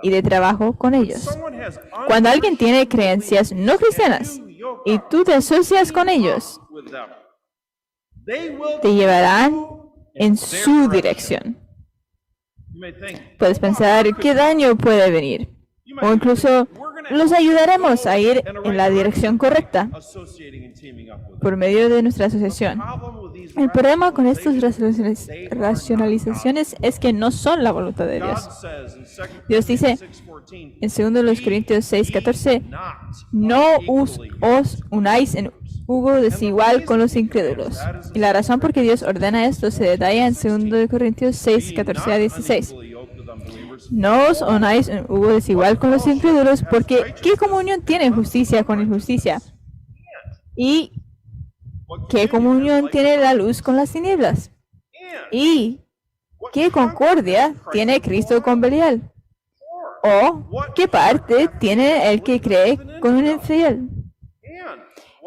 y de trabajo con ellos. Cuando alguien tiene creencias no cristianas y tú te asocias con ellos, te llevarán en su dirección. Puedes pensar, ¿qué daño puede venir? O incluso los ayudaremos a ir en la dirección correcta por medio de nuestra asociación. El problema con estas racionalizaciones es que no son la voluntad de Dios. Dios dice en 2 Corintios 6:14, no os unáis en yugo desigual con los incrédulos. Y la razón por que Dios ordena esto se detalla en 2 Corintios 6:14 a 16. No os unáis en yugo desigual con los incrédulos, porque ¿qué comunión tiene justicia con injusticia? ¿Y qué comunión tiene la luz con las tinieblas? ¿Y qué concordia tiene Cristo con Belial? ¿O qué parte tiene el que cree con un infiel?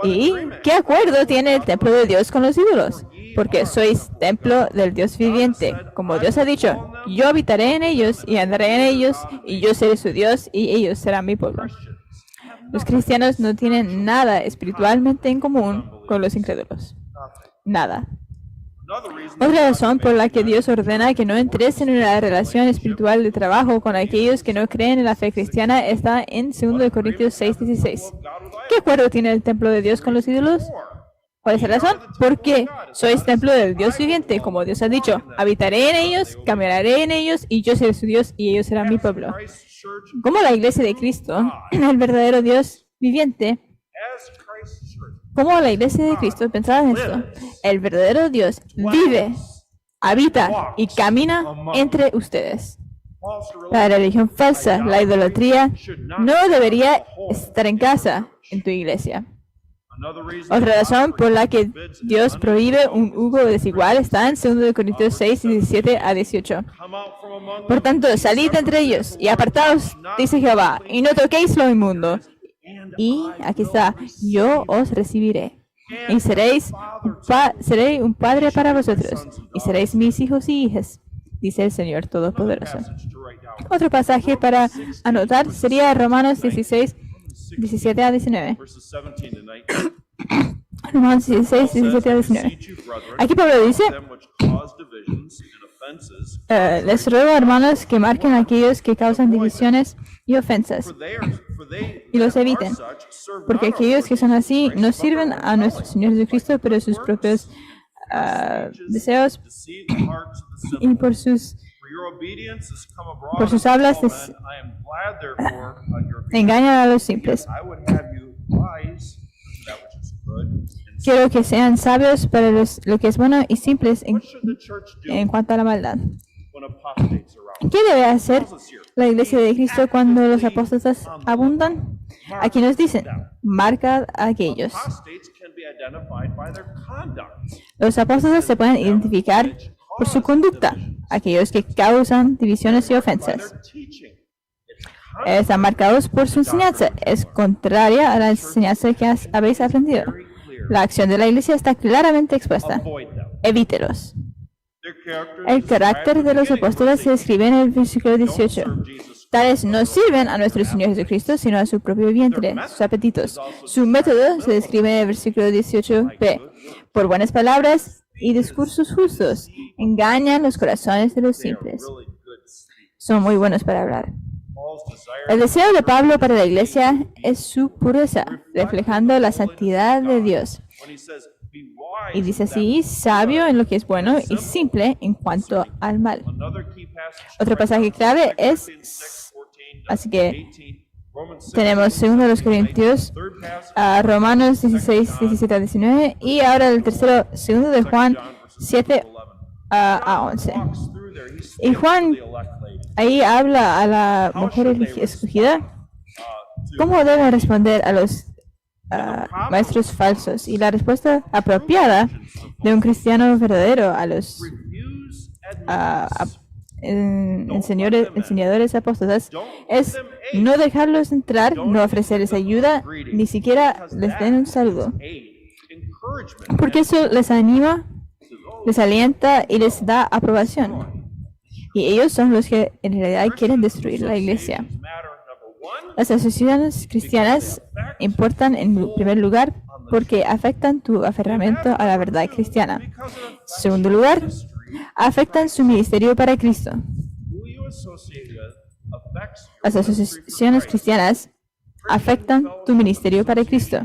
¿Y qué acuerdo tiene el templo de Dios con los ídolos? Porque sois templo del Dios viviente. Como Dios ha dicho, yo habitaré en ellos y andaré en ellos, y yo seré su Dios y ellos serán mi pueblo. Los cristianos no tienen nada espiritualmente en común con los incrédulos. Nada. Otra razón por la que Dios ordena que no entres en una relación espiritual de trabajo con aquellos que no creen en la fe cristiana está en 2 Corintios 6:16. ¿Qué acuerdo tiene el templo de Dios con los ídolos? ¿Cuál es la razón? Porque sois templo del Dios viviente, como Dios ha dicho, habitaré en ellos, caminaré en ellos, y yo seré su Dios, y ellos serán mi pueblo. Como la iglesia de Cristo, el verdadero Dios viviente, como la iglesia de Cristo, pensad en esto, el verdadero Dios vive, habita y camina entre ustedes. La religión falsa, la idolatría, no debería estar en casa, en tu iglesia. Otra razón por la que Dios prohíbe un yugo desigual está en 2 Corintios 6, 17 a 18. Por tanto, salid entre ellos y apartaos, dice Jehová, y no toquéis lo inmundo. Y aquí está, yo os recibiré. Y seré un padre para vosotros, y seréis mis hijos y hijas, dice el Señor Todopoderoso. Otro pasaje para anotar sería Romanos 16, 17 a 19. Romanos 16, 17 a 19. Aquí Pablo dice, les ruego, hermanos, que marquen a aquellos que causan divisiones y ofensas, y los eviten, porque aquellos que son así no sirven a nuestro Señor Jesucristo, pero sus propios deseos, y por sus hablas engañan a los simples. Quiero que sean sabios para lo que es bueno y simples en cuanto a la maldad. ¿Qué debe hacer la iglesia de Cristo cuando los apóstatas abundan? Aquí nos dicen, marca a aquellos. Los apóstatas se pueden identificar por su conducta, aquellos que causan divisiones y ofensas. Están marcados por su enseñanza, es contraria a la enseñanza que habéis aprendido. La acción de la iglesia está claramente expuesta. Evítelos. El carácter de los apóstoles se describe en el versículo 18. Tales no sirven a nuestro Señor Jesucristo, sino a su propio vientre, sus apetitos. Su método se describe en el versículo 18b. Por buenas palabras y discursos justos, engañan los corazones de los simples. Son muy buenos para hablar. El deseo de Pablo para la iglesia es su pureza, reflejando la santidad de Dios. Y dice así, sabio en lo que es bueno y simple en cuanto al mal. Otro pasaje clave es, así que tenemos 2 Corintios, Romanos 16, 17 a 19, y ahora el tercero, 2 de Juan 7 a 11. Y Juan ahí habla a la mujer escogida, cómo deben responder a los maestros falsos, y la respuesta apropiada de un cristiano verdadero a los enseñadores apóstoles es no dejarlos entrar, no ofrecerles ayuda, ni siquiera les den un saludo, porque eso les anima, les alienta y les da aprobación. Y ellos son los que en realidad quieren destruir la iglesia. Las asociaciones cristianas importan en primer lugar porque afectan tu aferramiento a la verdad cristiana. En segundo lugar, afectan su ministerio para Cristo. Las asociaciones cristianas afectan tu ministerio para Cristo.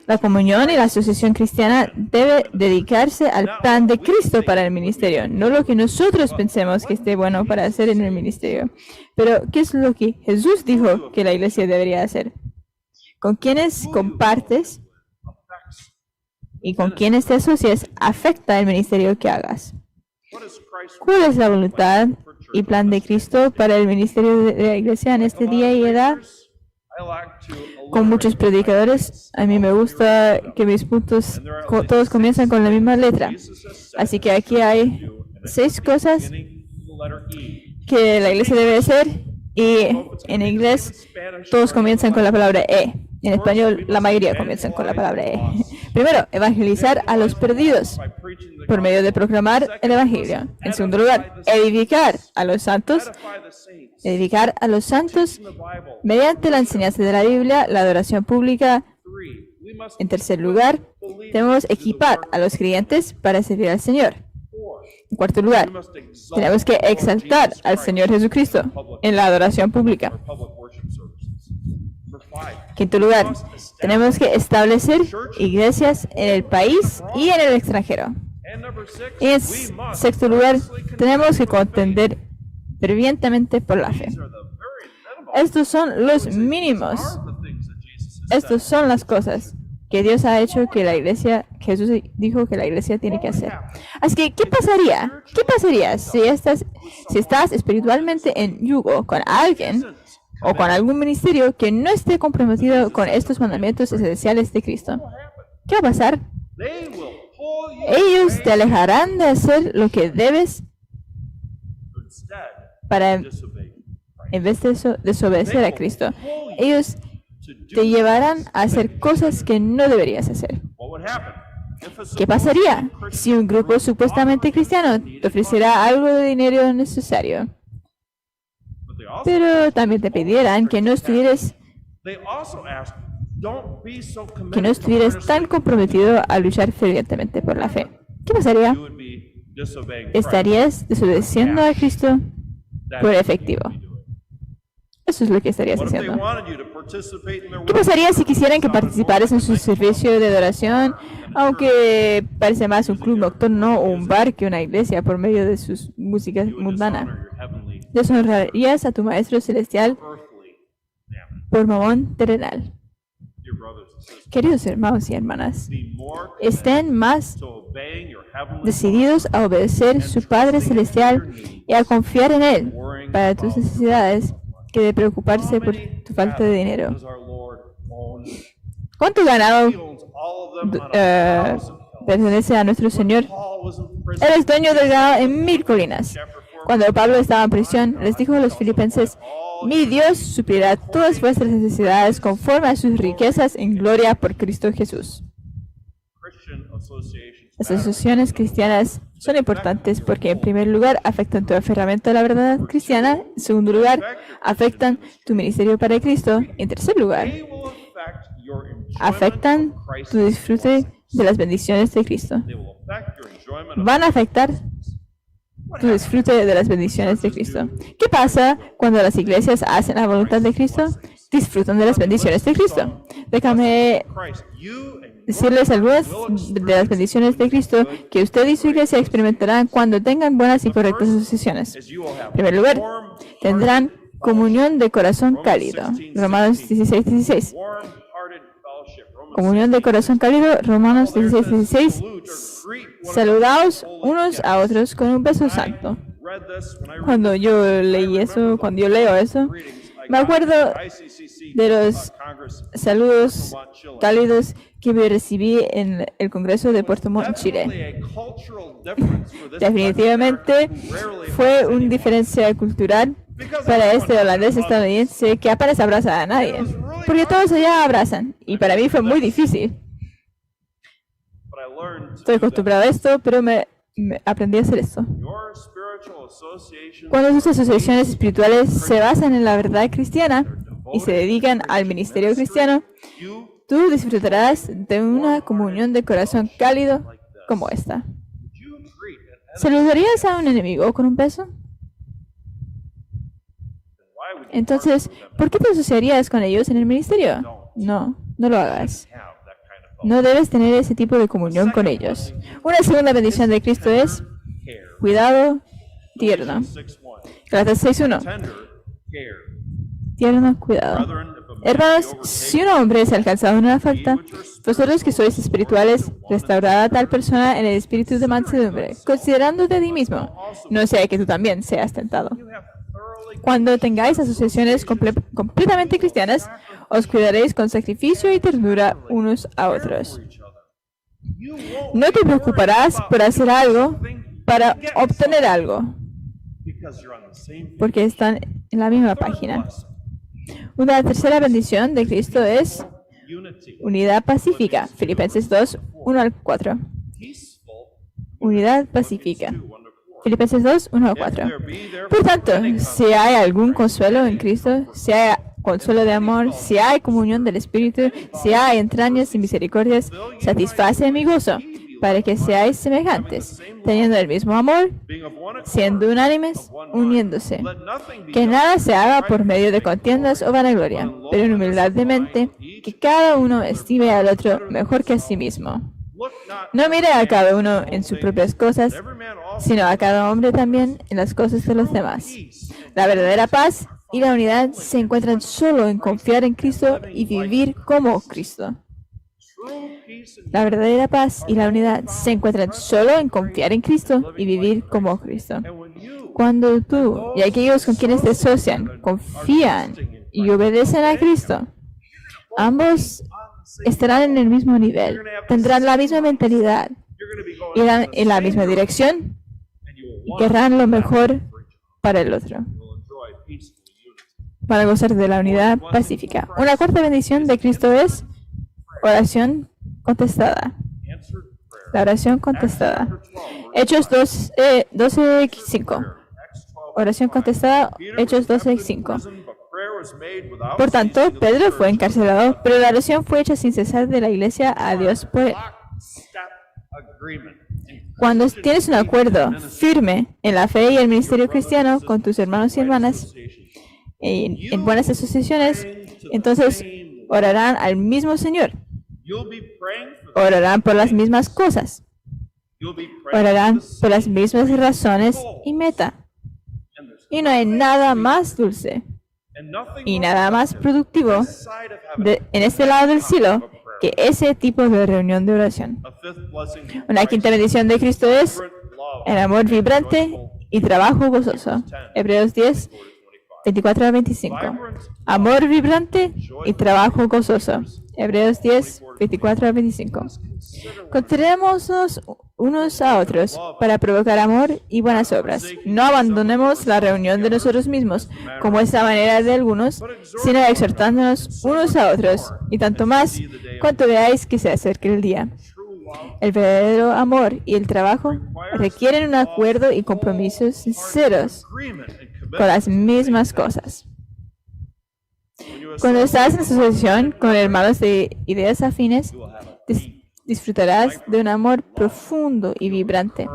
La comunión y la asociación cristiana debe dedicarse al plan de Cristo para el ministerio, no lo que nosotros pensemos que esté bueno para hacer en el ministerio. Pero, ¿qué es lo que Jesús dijo que la iglesia debería hacer? Con quienes compartes y con quienes te asocias afecta el ministerio que hagas. ¿Cuál es la voluntad y plan de Cristo para el ministerio de la iglesia en este día y edad? Con muchos predicadores, a mí me gusta que mis puntos todos comienzan con la misma letra. Así que aquí hay 6 cosas que la iglesia debe hacer, y en inglés todos comienzan con la palabra E. En español la mayoría comienzan con la palabra E. Primero, evangelizar a los perdidos por medio de proclamar el evangelio. En segundo lugar, edificar a los santos mediante la enseñanza de la Biblia, la adoración pública. En tercer lugar, debemos equipar a los creyentes para servir al Señor. En cuarto lugar, tenemos que exaltar al Señor Jesucristo en la adoración pública. En quinto lugar, tenemos que establecer iglesias en el país y en el extranjero. Y en sexto lugar, tenemos que contender fervientemente por la fe. Estos son los mínimos. Estas son las cosas que Dios ha hecho que la iglesia, Jesús dijo que la iglesia tiene que hacer. Así que, ¿qué pasaría? ¿Qué pasaría si estás espiritualmente en yugo con alguien o con algún ministerio que no esté comprometido con estos mandamientos esenciales de Cristo? ¿Qué va a pasar? Ellos te alejarán de hacer lo que debes para, en vez de desobedecer a Cristo. Ellos te llevarán a hacer cosas que no deberías hacer. ¿Qué pasaría si un grupo supuestamente cristiano te ofreciera algo de dinero necesario, pero también te pidieran que no estuvieras tan comprometido a luchar fervientemente por la fe? ¿Qué pasaría? Estarías desobedeciendo a Cristo por efectivo. Eso es lo que estarías haciendo. ¿Qué pasaría si quisieran que participaras en su servicio de adoración, aunque parece más un club nocturno o un bar que una iglesia, por medio de sus músicas mundanas? Deshonrarías a tu Maestro Celestial por mamón terrenal. Queridos hermanos y hermanas, estén más decididos a obedecer su Padre Celestial y a confiar en Él para tus necesidades que de preocuparse por tu falta de dinero. ¿Cuánto ganado pertenece a nuestro Señor? Él es dueño del ganado en 1000 colinas. Cuando Pablo estaba en prisión, les dijo a los filipenses: mi Dios suplirá todas vuestras necesidades conforme a sus riquezas en gloria por Cristo Jesús. Las asociaciones cristianas son importantes porque, en primer lugar, afectan tu aferramiento a la verdad cristiana. En segundo lugar, afectan tu ministerio para Cristo. En tercer lugar, afectan tu disfrute de las bendiciones de Cristo. Van a afectar tu disfrute de las bendiciones de Cristo. ¿Qué pasa cuando las iglesias hacen la voluntad de Cristo? Disfrutan de las bendiciones de Cristo. Déjame decirles algunas de las bendiciones de Cristo que usted y su iglesia experimentarán cuando tengan buenas y correctas asociaciones. En primer lugar, tendrán comunión de corazón cálido. Romanos 16:16. Comunión de corazón cálido, Romanos 16:16. Saludaos unos a otros con un beso santo. Cuando yo leo eso, me acuerdo de los saludos cálidos que recibí en el Congreso de Puerto Montt, Chile. Definitivamente fue una diferencia cultural para este holandés estadounidense que apenas abraza a nadie, porque todos allá abrazan, y para mí fue muy difícil. Estoy acostumbrado a esto, pero me aprendí a hacer esto. Cuando sus asociaciones espirituales se basan en la verdad cristiana y se dedican al ministerio cristiano, tú disfrutarás de una comunión de corazón cálido como esta. ¿Saludarías a un enemigo con un beso? Entonces, ¿por qué te asociarías con ellos en el ministerio? No, no lo hagas. No debes tener ese tipo de comunión con ellos. Una segunda bendición de Cristo es cuidado tierno. Gálatas 6:1. Tierno cuidado. Hermanos, si un hombre es alcanzado en una falta, vosotros que sois espirituales, restaurad a tal persona en el espíritu de mansedumbre, considerándote a ti mismo, no sea que tú también seas tentado. Cuando tengáis asociaciones completamente cristianas, os cuidaréis con sacrificio y ternura unos a otros. No te preocuparás por hacer algo para obtener algo, porque están en la misma página. Una tercera bendición de Cristo es unidad pacífica. Filipenses 2:1-4. Unidad pacífica. Filipenses 2:1-4. Por tanto, si hay algún consuelo en Cristo, si hay consuelo de amor, si hay comunión del Espíritu, si hay entrañas y misericordias, satisface mi gozo, para que seáis semejantes, teniendo el mismo amor, siendo unánimes, uniéndose. Que nada se haga por medio de contiendas o vanagloria, pero en humildad de mente, que cada uno estime al otro mejor que a sí mismo. No mire a cada uno en sus propias cosas, sino a cada hombre también en las cosas de los demás. La verdadera paz y la unidad se encuentran solo en confiar en Cristo y vivir como Cristo. La verdadera paz y la unidad se encuentran solo en confiar en Cristo y vivir como Cristo. Cuando tú y aquellos con quienes te asocian confían y obedecen a Cristo, ambos estarán en el mismo nivel, tendrán la misma mentalidad, irán en la misma dirección y querrán lo mejor para el otro, para gozar de la unidad pacífica. Una cuarta bendición de Cristo es oración contestada. La oración contestada. Hechos 12:5. Oración contestada, Hechos 12:5. Por tanto, Pedro fue encarcelado, pero la oración fue hecha sin cesar de la iglesia a Dios por él. Cuando tienes un acuerdo firme en la fe y el ministerio cristiano con tus hermanos y hermanas, en buenas asociaciones, entonces orarán al mismo Señor. Orarán por las mismas cosas. Orarán por las mismas razones y meta. Y no hay nada más dulce y nada más productivo en este lado del cielo que ese tipo de reunión de oración. Una quinta bendición de Cristo es el amor vibrante y trabajo gozoso. Hebreos 10:24-25. Amor vibrante y trabajo gozoso. Hebreos 10:24-25. Considerémonos unos a otros para provocar amor y buenas obras. No abandonemos la reunión de nosotros mismos, como es la manera de algunos, sino exhortándonos unos a otros, y tanto más cuanto veáis que se acerque el día. El verdadero amor y el trabajo requieren un acuerdo y compromisos sinceros con las mismas cosas. Cuando estás en asociación con hermanos de ideas afines, disfrutarás de un amor profundo y vibrante,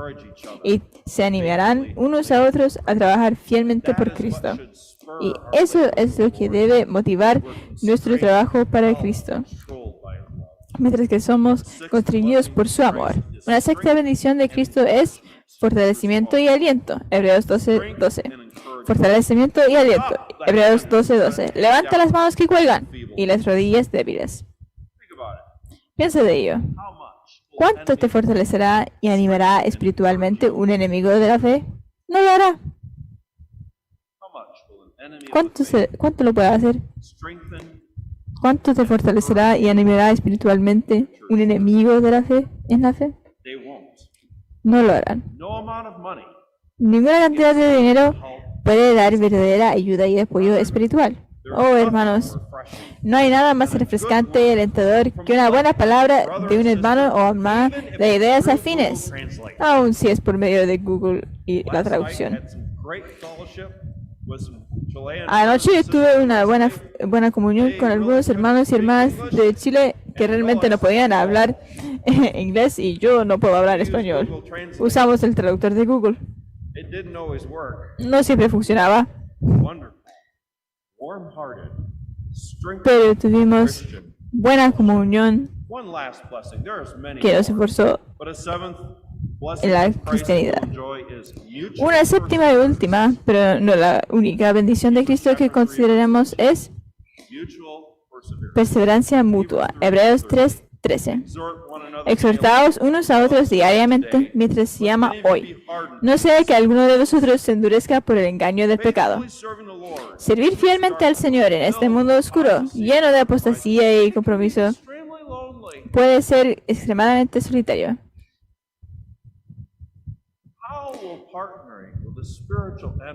y se animarán unos a otros a trabajar fielmente por Cristo. Y eso es lo que debe motivar nuestro trabajo para Cristo, mientras que somos constreñidos por su amor. Una sexta bendición de Cristo es fortalecimiento y aliento. Hebreos 12:12. Fortalecimiento y aliento. Hebreos 12:12. Levanta las manos que cuelgan y las rodillas débiles. Piensa de ello. ¿Cuánto te fortalecerá y animará espiritualmente un enemigo de la fe? No lo hará. ¿Cuánto lo puede hacer? ¿Cuánto te fortalecerá y animará espiritualmente un enemigo de la fe en la fe? No lo harán. Ninguna cantidad de dinero puede dar verdadera ayuda y apoyo espiritual. Oh, hermanos, no hay nada más refrescante y alentador que una buena palabra de un hermano o hermana de ideas afines, aun si es por medio de Google y la traducción. Anoche tuve una buena comunión con algunos hermanos y hermanas de Chile que realmente no podían hablar inglés y yo no puedo hablar español. Usamos el traductor de Google. No siempre funcionaba. pero tuvimos buena comunión que nos esforzó en la cristianidad. Una séptima y última, pero no la única bendición de Cristo que consideramos es perseverancia mutua. Hebreos 3:13. Exhortaos unos a otros diariamente mientras se llama hoy. No sea que alguno de vosotros se endurezca por el engaño del pecado. Servir fielmente al Señor en este mundo oscuro, lleno de apostasía y compromiso, puede ser extremadamente solitario.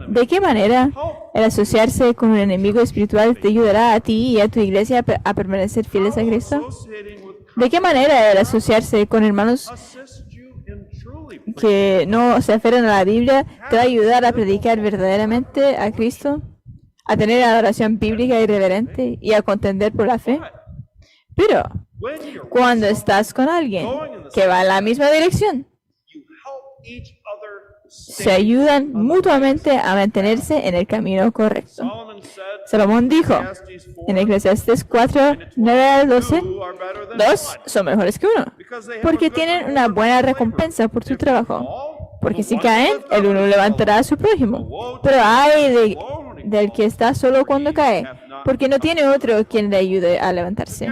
¿De qué manera el asociarse con un enemigo espiritual te ayudará a ti y a tu iglesia a permanecer fieles a Cristo? ¿De qué manera el asociarse con hermanos que no se aferran a la Biblia te va a ayudar a predicar verdaderamente a Cristo, a tener adoración bíblica irreverente y a contender por la fe? Pero cuando estás con alguien que va en la misma dirección, se ayudan mutuamente a mantenerse en el camino correcto. Salomón dijo en Eclesiastes 4, 9 al 12, dos son mejores que uno, porque tienen una buena recompensa por su trabajo. Porque si caen, el uno levantará a su prójimo. Pero ay del que está solo cuando cae, porque no tiene otro quien le ayude a levantarse.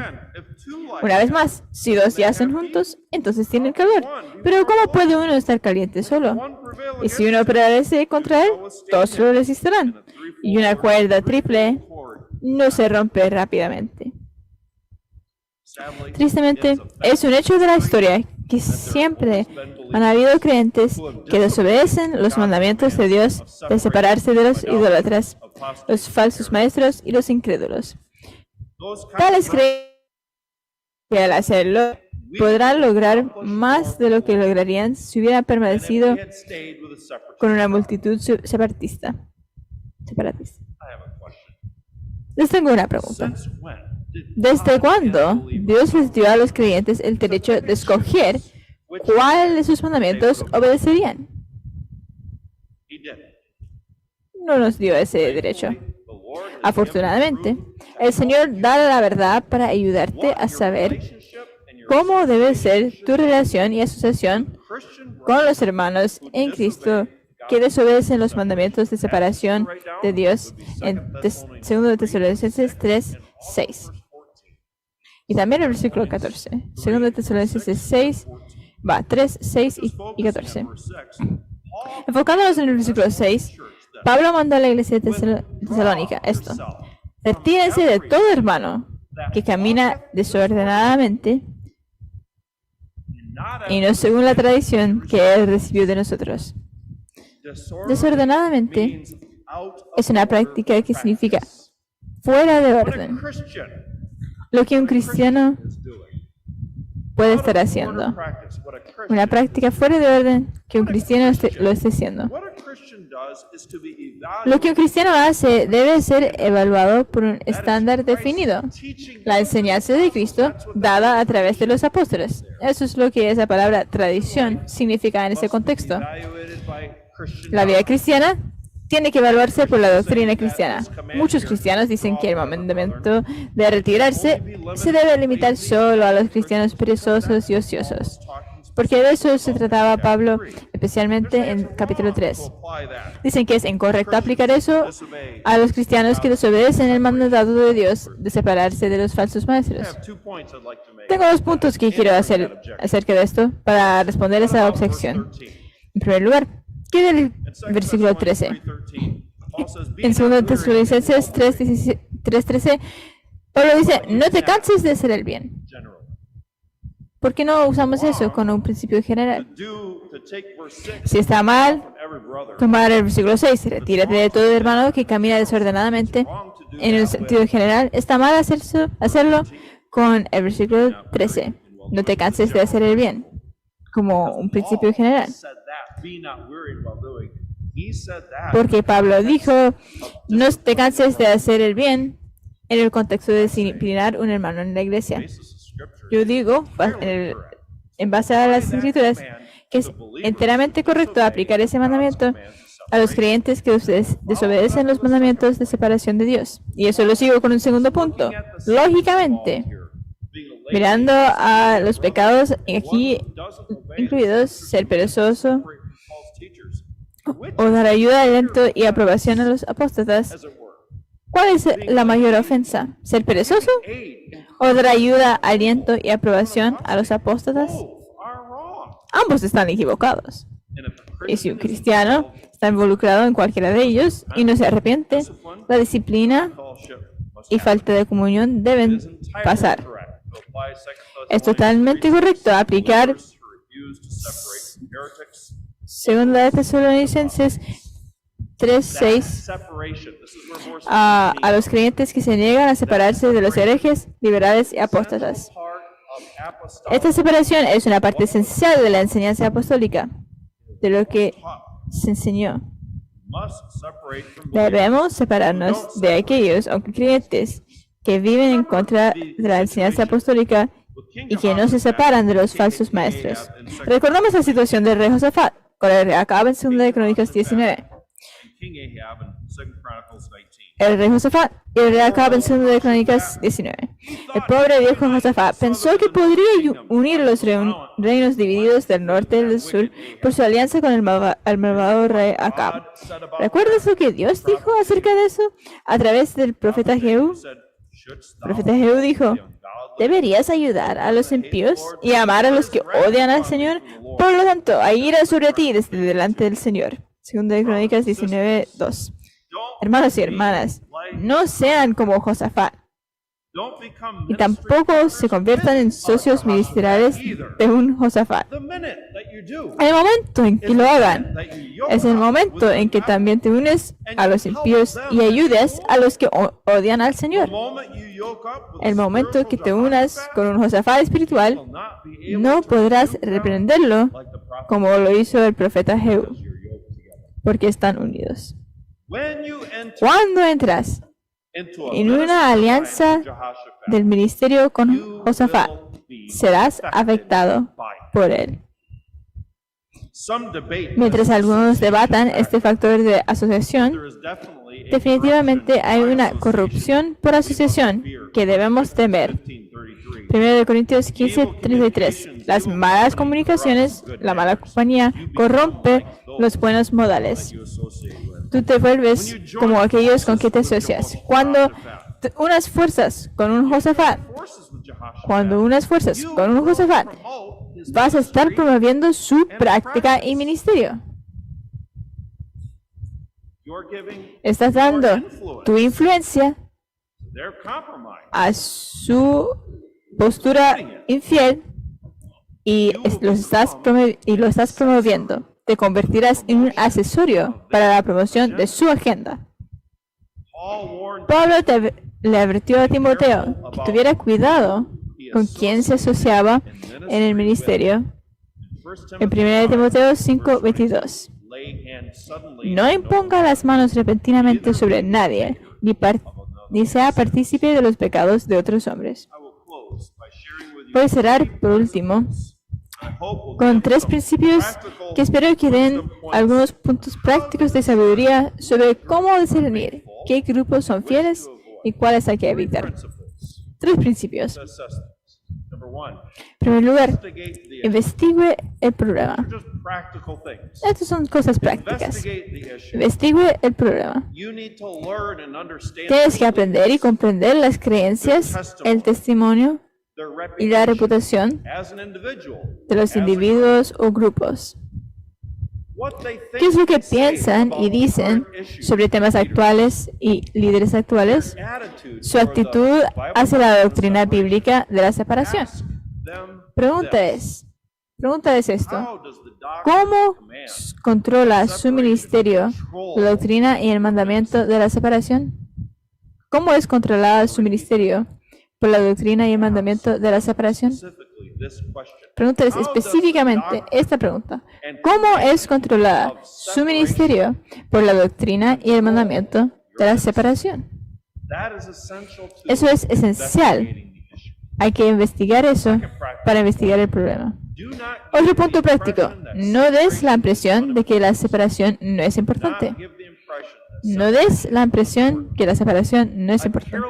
Una vez más, si dos yacen juntos, entonces tienen calor. Pero ¿cómo puede uno estar caliente solo? Y si uno prevalece contra él, todos lo resistirán. Y una cuerda triple no se rompe rápidamente. Tristemente, es un hecho de la historia que siempre han habido creyentes que desobedecen los mandamientos de Dios de separarse de los idólatras, los falsos maestros y los incrédulos. Tales creyentes que al hacerlo podrán lograr más de lo que lograrían si hubieran permanecido con una multitud separatista. Les tengo una pregunta. ¿Desde cuándo Dios les dio a los creyentes el derecho de escoger cuál de sus mandamientos obedecerían? No nos dio ese derecho. Afortunadamente, el Señor da la verdad para ayudarte a saber cómo debe ser tu relación y asociación con los hermanos en Cristo que desobedecen los mandamientos de separación de Dios en 2 Tesalonicenses 3:6. Y también el versículo 14. 2 Tesalonicenses 3, 6 y 14. Enfocándonos en el versículo 6, Pablo mandó a la iglesia de Tesalónica esto: retírense de todo hermano que camina desordenadamente y no según la tradición que él recibió de nosotros. Desordenadamente es una práctica que significa fuera de orden. Lo que un cristiano puede estar haciendo. Una práctica fuera de orden que un cristiano lo esté haciendo. Lo que un cristiano hace debe ser evaluado por un estándar definido. La enseñanza de Cristo dada a través de los apóstoles. Eso es lo que esa palabra tradición significa en ese contexto. La vida cristiana tiene que evaluarse por la doctrina cristiana. Muchos cristianos dicen que el mandamiento de retirarse se debe limitar solo a los cristianos perezosos y ociosos, porque de eso se trataba Pablo, especialmente en capítulo 3. Dicen que es incorrecto aplicar eso a los cristianos que desobedecen el mandato de Dios de separarse de los falsos maestros. Tengo dos puntos que quiero hacer acerca de esto para responder a esa objeción. En primer lugar, ¿qué del versículo 13? En 2 Tesalonicenses 3:13, Pablo dice, no te canses de hacer el bien. ¿Por qué no usamos eso con un principio general? Si está mal, tomar el versículo 6, retírate de todo hermano que camina desordenadamente. En el sentido general, está mal hacerlo con el versículo 13. No te canses de hacer el bien, como un principio general. Porque Pablo dijo, no te canses de hacer el bien en el contexto de disciplinar un hermano en la iglesia. Yo digo, en base a las escrituras, que es enteramente correcto aplicar ese mandamiento a los creyentes que desobedecen los mandamientos de separación de Dios. Y eso lo sigo con un segundo punto. Lógicamente, mirando a los pecados aquí incluidos, ser perezoso o dar ayuda, aliento y aprobación a los apóstatas, ¿cuál es la mayor ofensa? ¿Ser perezoso o dar ayuda, aliento y aprobación a los apóstatas? Ambos están equivocados. Y si un cristiano está involucrado en cualquiera de ellos y no se arrepiente, la disciplina y falta de comunión deben pasar. Es totalmente correcto aplicar Segunda de Tesalonicenses 3:6 a los creyentes que se niegan a separarse de los herejes, liberales y apóstatas. Esta separación es una parte esencial de la enseñanza apostólica, de lo que se enseñó. Debemos separarnos de aquellos, aunque creyentes, que viven en contra de la enseñanza apostólica y que no se separan de los falsos maestros. Recordamos la situación del rey Josafat con el rey Acab en 2 de Crónicas 19. El rey Josafat y el rey Acab en 2 de Crónicas 19. El pobre viejo Josafat pensó que podría unir los reinos divididos del norte y del sur por su alianza con el malvado rey Acab. ¿Recuerdas lo que Dios dijo acerca de eso a través del profeta Jehú? El profeta Jehú dijo: deberías ayudar a los impíos y amar a los que odian al Señor. Por lo tanto, hay ira sobre ti desde delante del Señor. 2 de Crónicas 19:2. Hermanos y hermanas, no sean como Josafat y tampoco se conviertan en socios ministeriales de un Josafat. En el momento en que lo hagan, es el momento en que también te unes a los impíos y ayudes a los que odian al Señor. El momento que te unas con un Josafat espiritual, no podrás reprenderlo como lo hizo el profeta Jehú, porque están unidos. Cuando entras en una alianza del ministerio con Josafat, serás afectado por él. Mientras algunos debatan este factor de asociación, definitivamente hay una corrupción por asociación que debemos temer. 1 Corintios 15:33. Las malas comunicaciones, la mala compañía, corrompe los buenos modales. Tú te vuelves como aquellos con que te asocias. Cuando unas fuerzas con un Josafat, vas a estar promoviendo su práctica y ministerio. Estás dando tu influencia a su postura infiel y lo estás promoviendo. Te convertirás en un accesorio para la promoción de su agenda. Pablo le advirtió a Timoteo que tuviera cuidado con quién se asociaba en el ministerio. En 1 Timoteo 5:22. No imponga las manos repentinamente sobre nadie, ni sea partícipe de los pecados de otros hombres. Voy a cerrar, por último, con 3 principios que espero que den algunos puntos prácticos de sabiduría sobre cómo discernir qué grupos son fieles y cuáles hay que evitar. 3 principios. En primer lugar, investigue el problema. Estas son cosas prácticas. Investigue el problema. Tienes que aprender y comprender las creencias, el testimonio y la reputación de los individuos o grupos. ¿Qué es lo que piensan y dicen sobre temas actuales y líderes actuales? Su actitud hacia la doctrina bíblica de la separación. Pregunta es esto: ¿cómo controla su ministerio la doctrina y el mandamiento de la separación? ¿Cómo es controlada su ministerio por la doctrina y el mandamiento de la separación? Pregúntales específicamente esta pregunta: ¿cómo es controlada su ministerio por la doctrina y el mandamiento de la separación? Eso es esencial Hay que investigar eso para investigar el problema. Otro punto práctico. No des la impresión de que la separación no es importante. No des la impresión que la separación no es importante.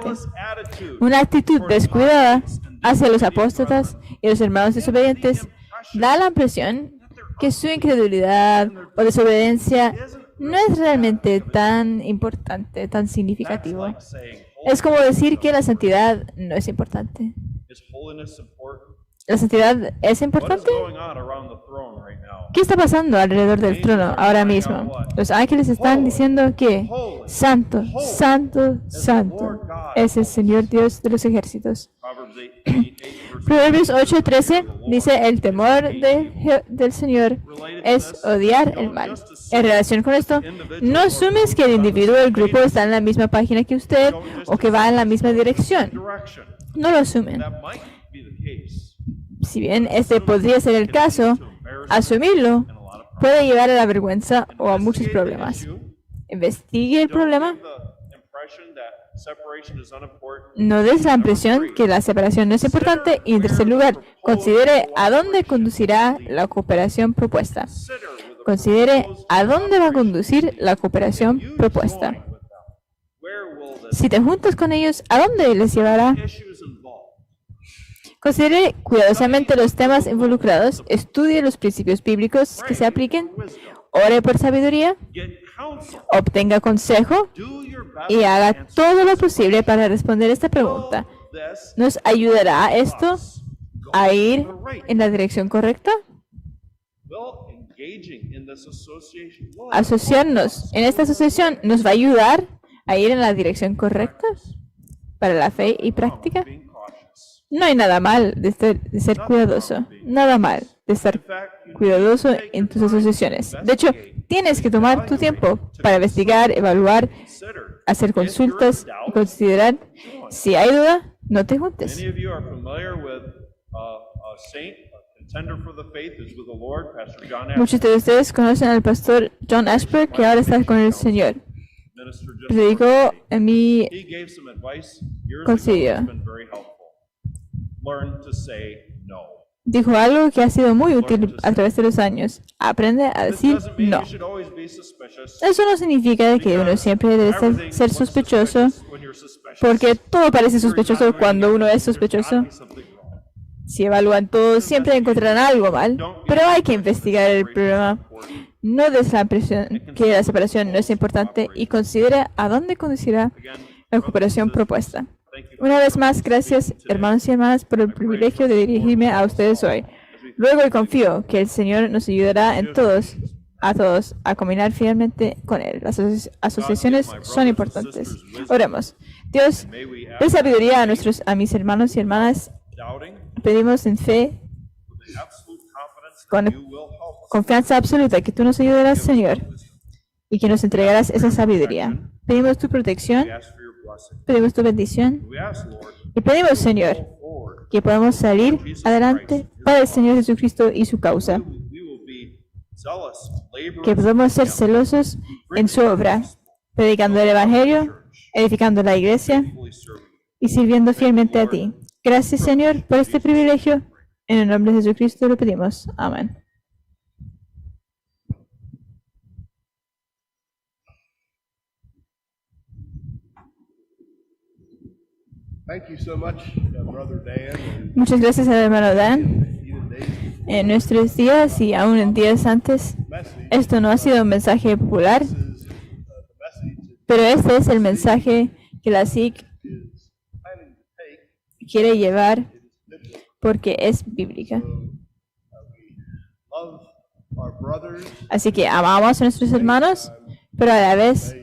Una actitud descuidada hacia los apóstatas y los hermanos desobedientes da la impresión que su incredulidad o desobediencia no es realmente tan importante, tan significativo. Es como decir que la santidad no es importante. ¿La santidad es importante? ¿Qué está pasando alrededor del trono ahora mismo? Los ángeles están diciendo que Santo, Santo, Santo es el Señor Dios de los ejércitos. Proverbios 8:13 dice, el temor del Señor es odiar el mal. En relación con esto, no asumes que el individuo o el grupo está en la misma página que usted o que va en la misma dirección. No lo asumen. Si bien este podría ser el caso, asumirlo puede llevar a la vergüenza o a muchos problemas. Investigue el problema. No des la impresión que la separación no es importante y, en tercer lugar, considere a dónde conducirá la cooperación propuesta. Considere a dónde va a conducir la cooperación propuesta. Si te juntas con ellos, ¿a dónde les llevará? Considere cuidadosamente los temas involucrados, estudie los principios bíblicos que se apliquen, ore por sabiduría, obtenga consejo y haga todo lo posible para responder esta pregunta. ¿Nos ayudará esto a ir en la dirección correcta? Asociarnos en esta asociación nos va a ayudar a ir en la dirección correcta para la fe y práctica. No hay nada mal de ser cuidadoso, nada mal de estar cuidadoso en tus asociaciones. De hecho, tienes que tomar tu tiempo para investigar, evaluar, hacer consultas y considerar. Si hay duda, no te juntes. Muchos de ustedes conocen al pastor John Ashburn, que ahora está con el Señor. Predicó en mi concilio. Dijo algo que ha sido muy útil a través de los años. Aprende a decir no. Eso no significa que uno siempre debe ser sospechoso, porque todo parece sospechoso cuando uno es sospechoso. Si evalúan todo, siempre encontrarán algo mal, pero hay que investigar el problema. No des la impresión que la separación no es importante y considere a dónde conducirá la cooperación propuesta. Una vez más, gracias, hermanos y hermanas, por el privilegio de dirigirme a ustedes hoy. Luego y confío que el Señor nos ayudará en todos, a caminar fielmente con Él. Las asociaciones son importantes. Oremos. Dios, dé sabiduría a mis hermanos y hermanas. Pedimos en fe, con confianza absoluta, que tú nos ayudarás, Señor, y que nos entregarás esa sabiduría. Pedimos tu protección. Pedimos tu bendición y pedimos, Señor, que podamos salir adelante para el Señor Jesucristo y su causa, que podamos ser celosos en su obra, predicando el Evangelio, edificando la iglesia y sirviendo fielmente a ti. Gracias, Señor, por este privilegio. En el nombre de Jesucristo lo pedimos. Amén. Muchas gracias al hermano Dan. En nuestros días y aún en días antes, esto no ha sido un mensaje popular, pero este es el mensaje que la SIC quiere llevar porque es bíblica. Así que amamos a nuestros hermanos, pero a la vez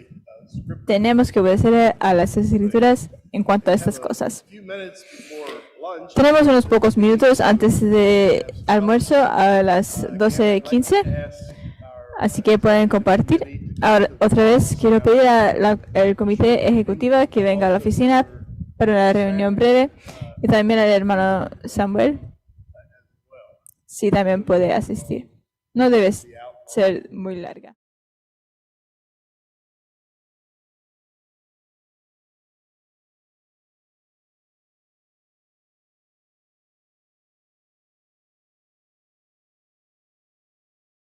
tenemos que obedecer a las escrituras en cuanto a estas cosas. Tenemos unos pocos minutos antes de almuerzo a las 12:15, así que pueden compartir. Ahora, otra vez quiero pedir al comité ejecutivo que venga a la oficina para una reunión breve y también al hermano Samuel, si también puede asistir. No debe ser muy larga.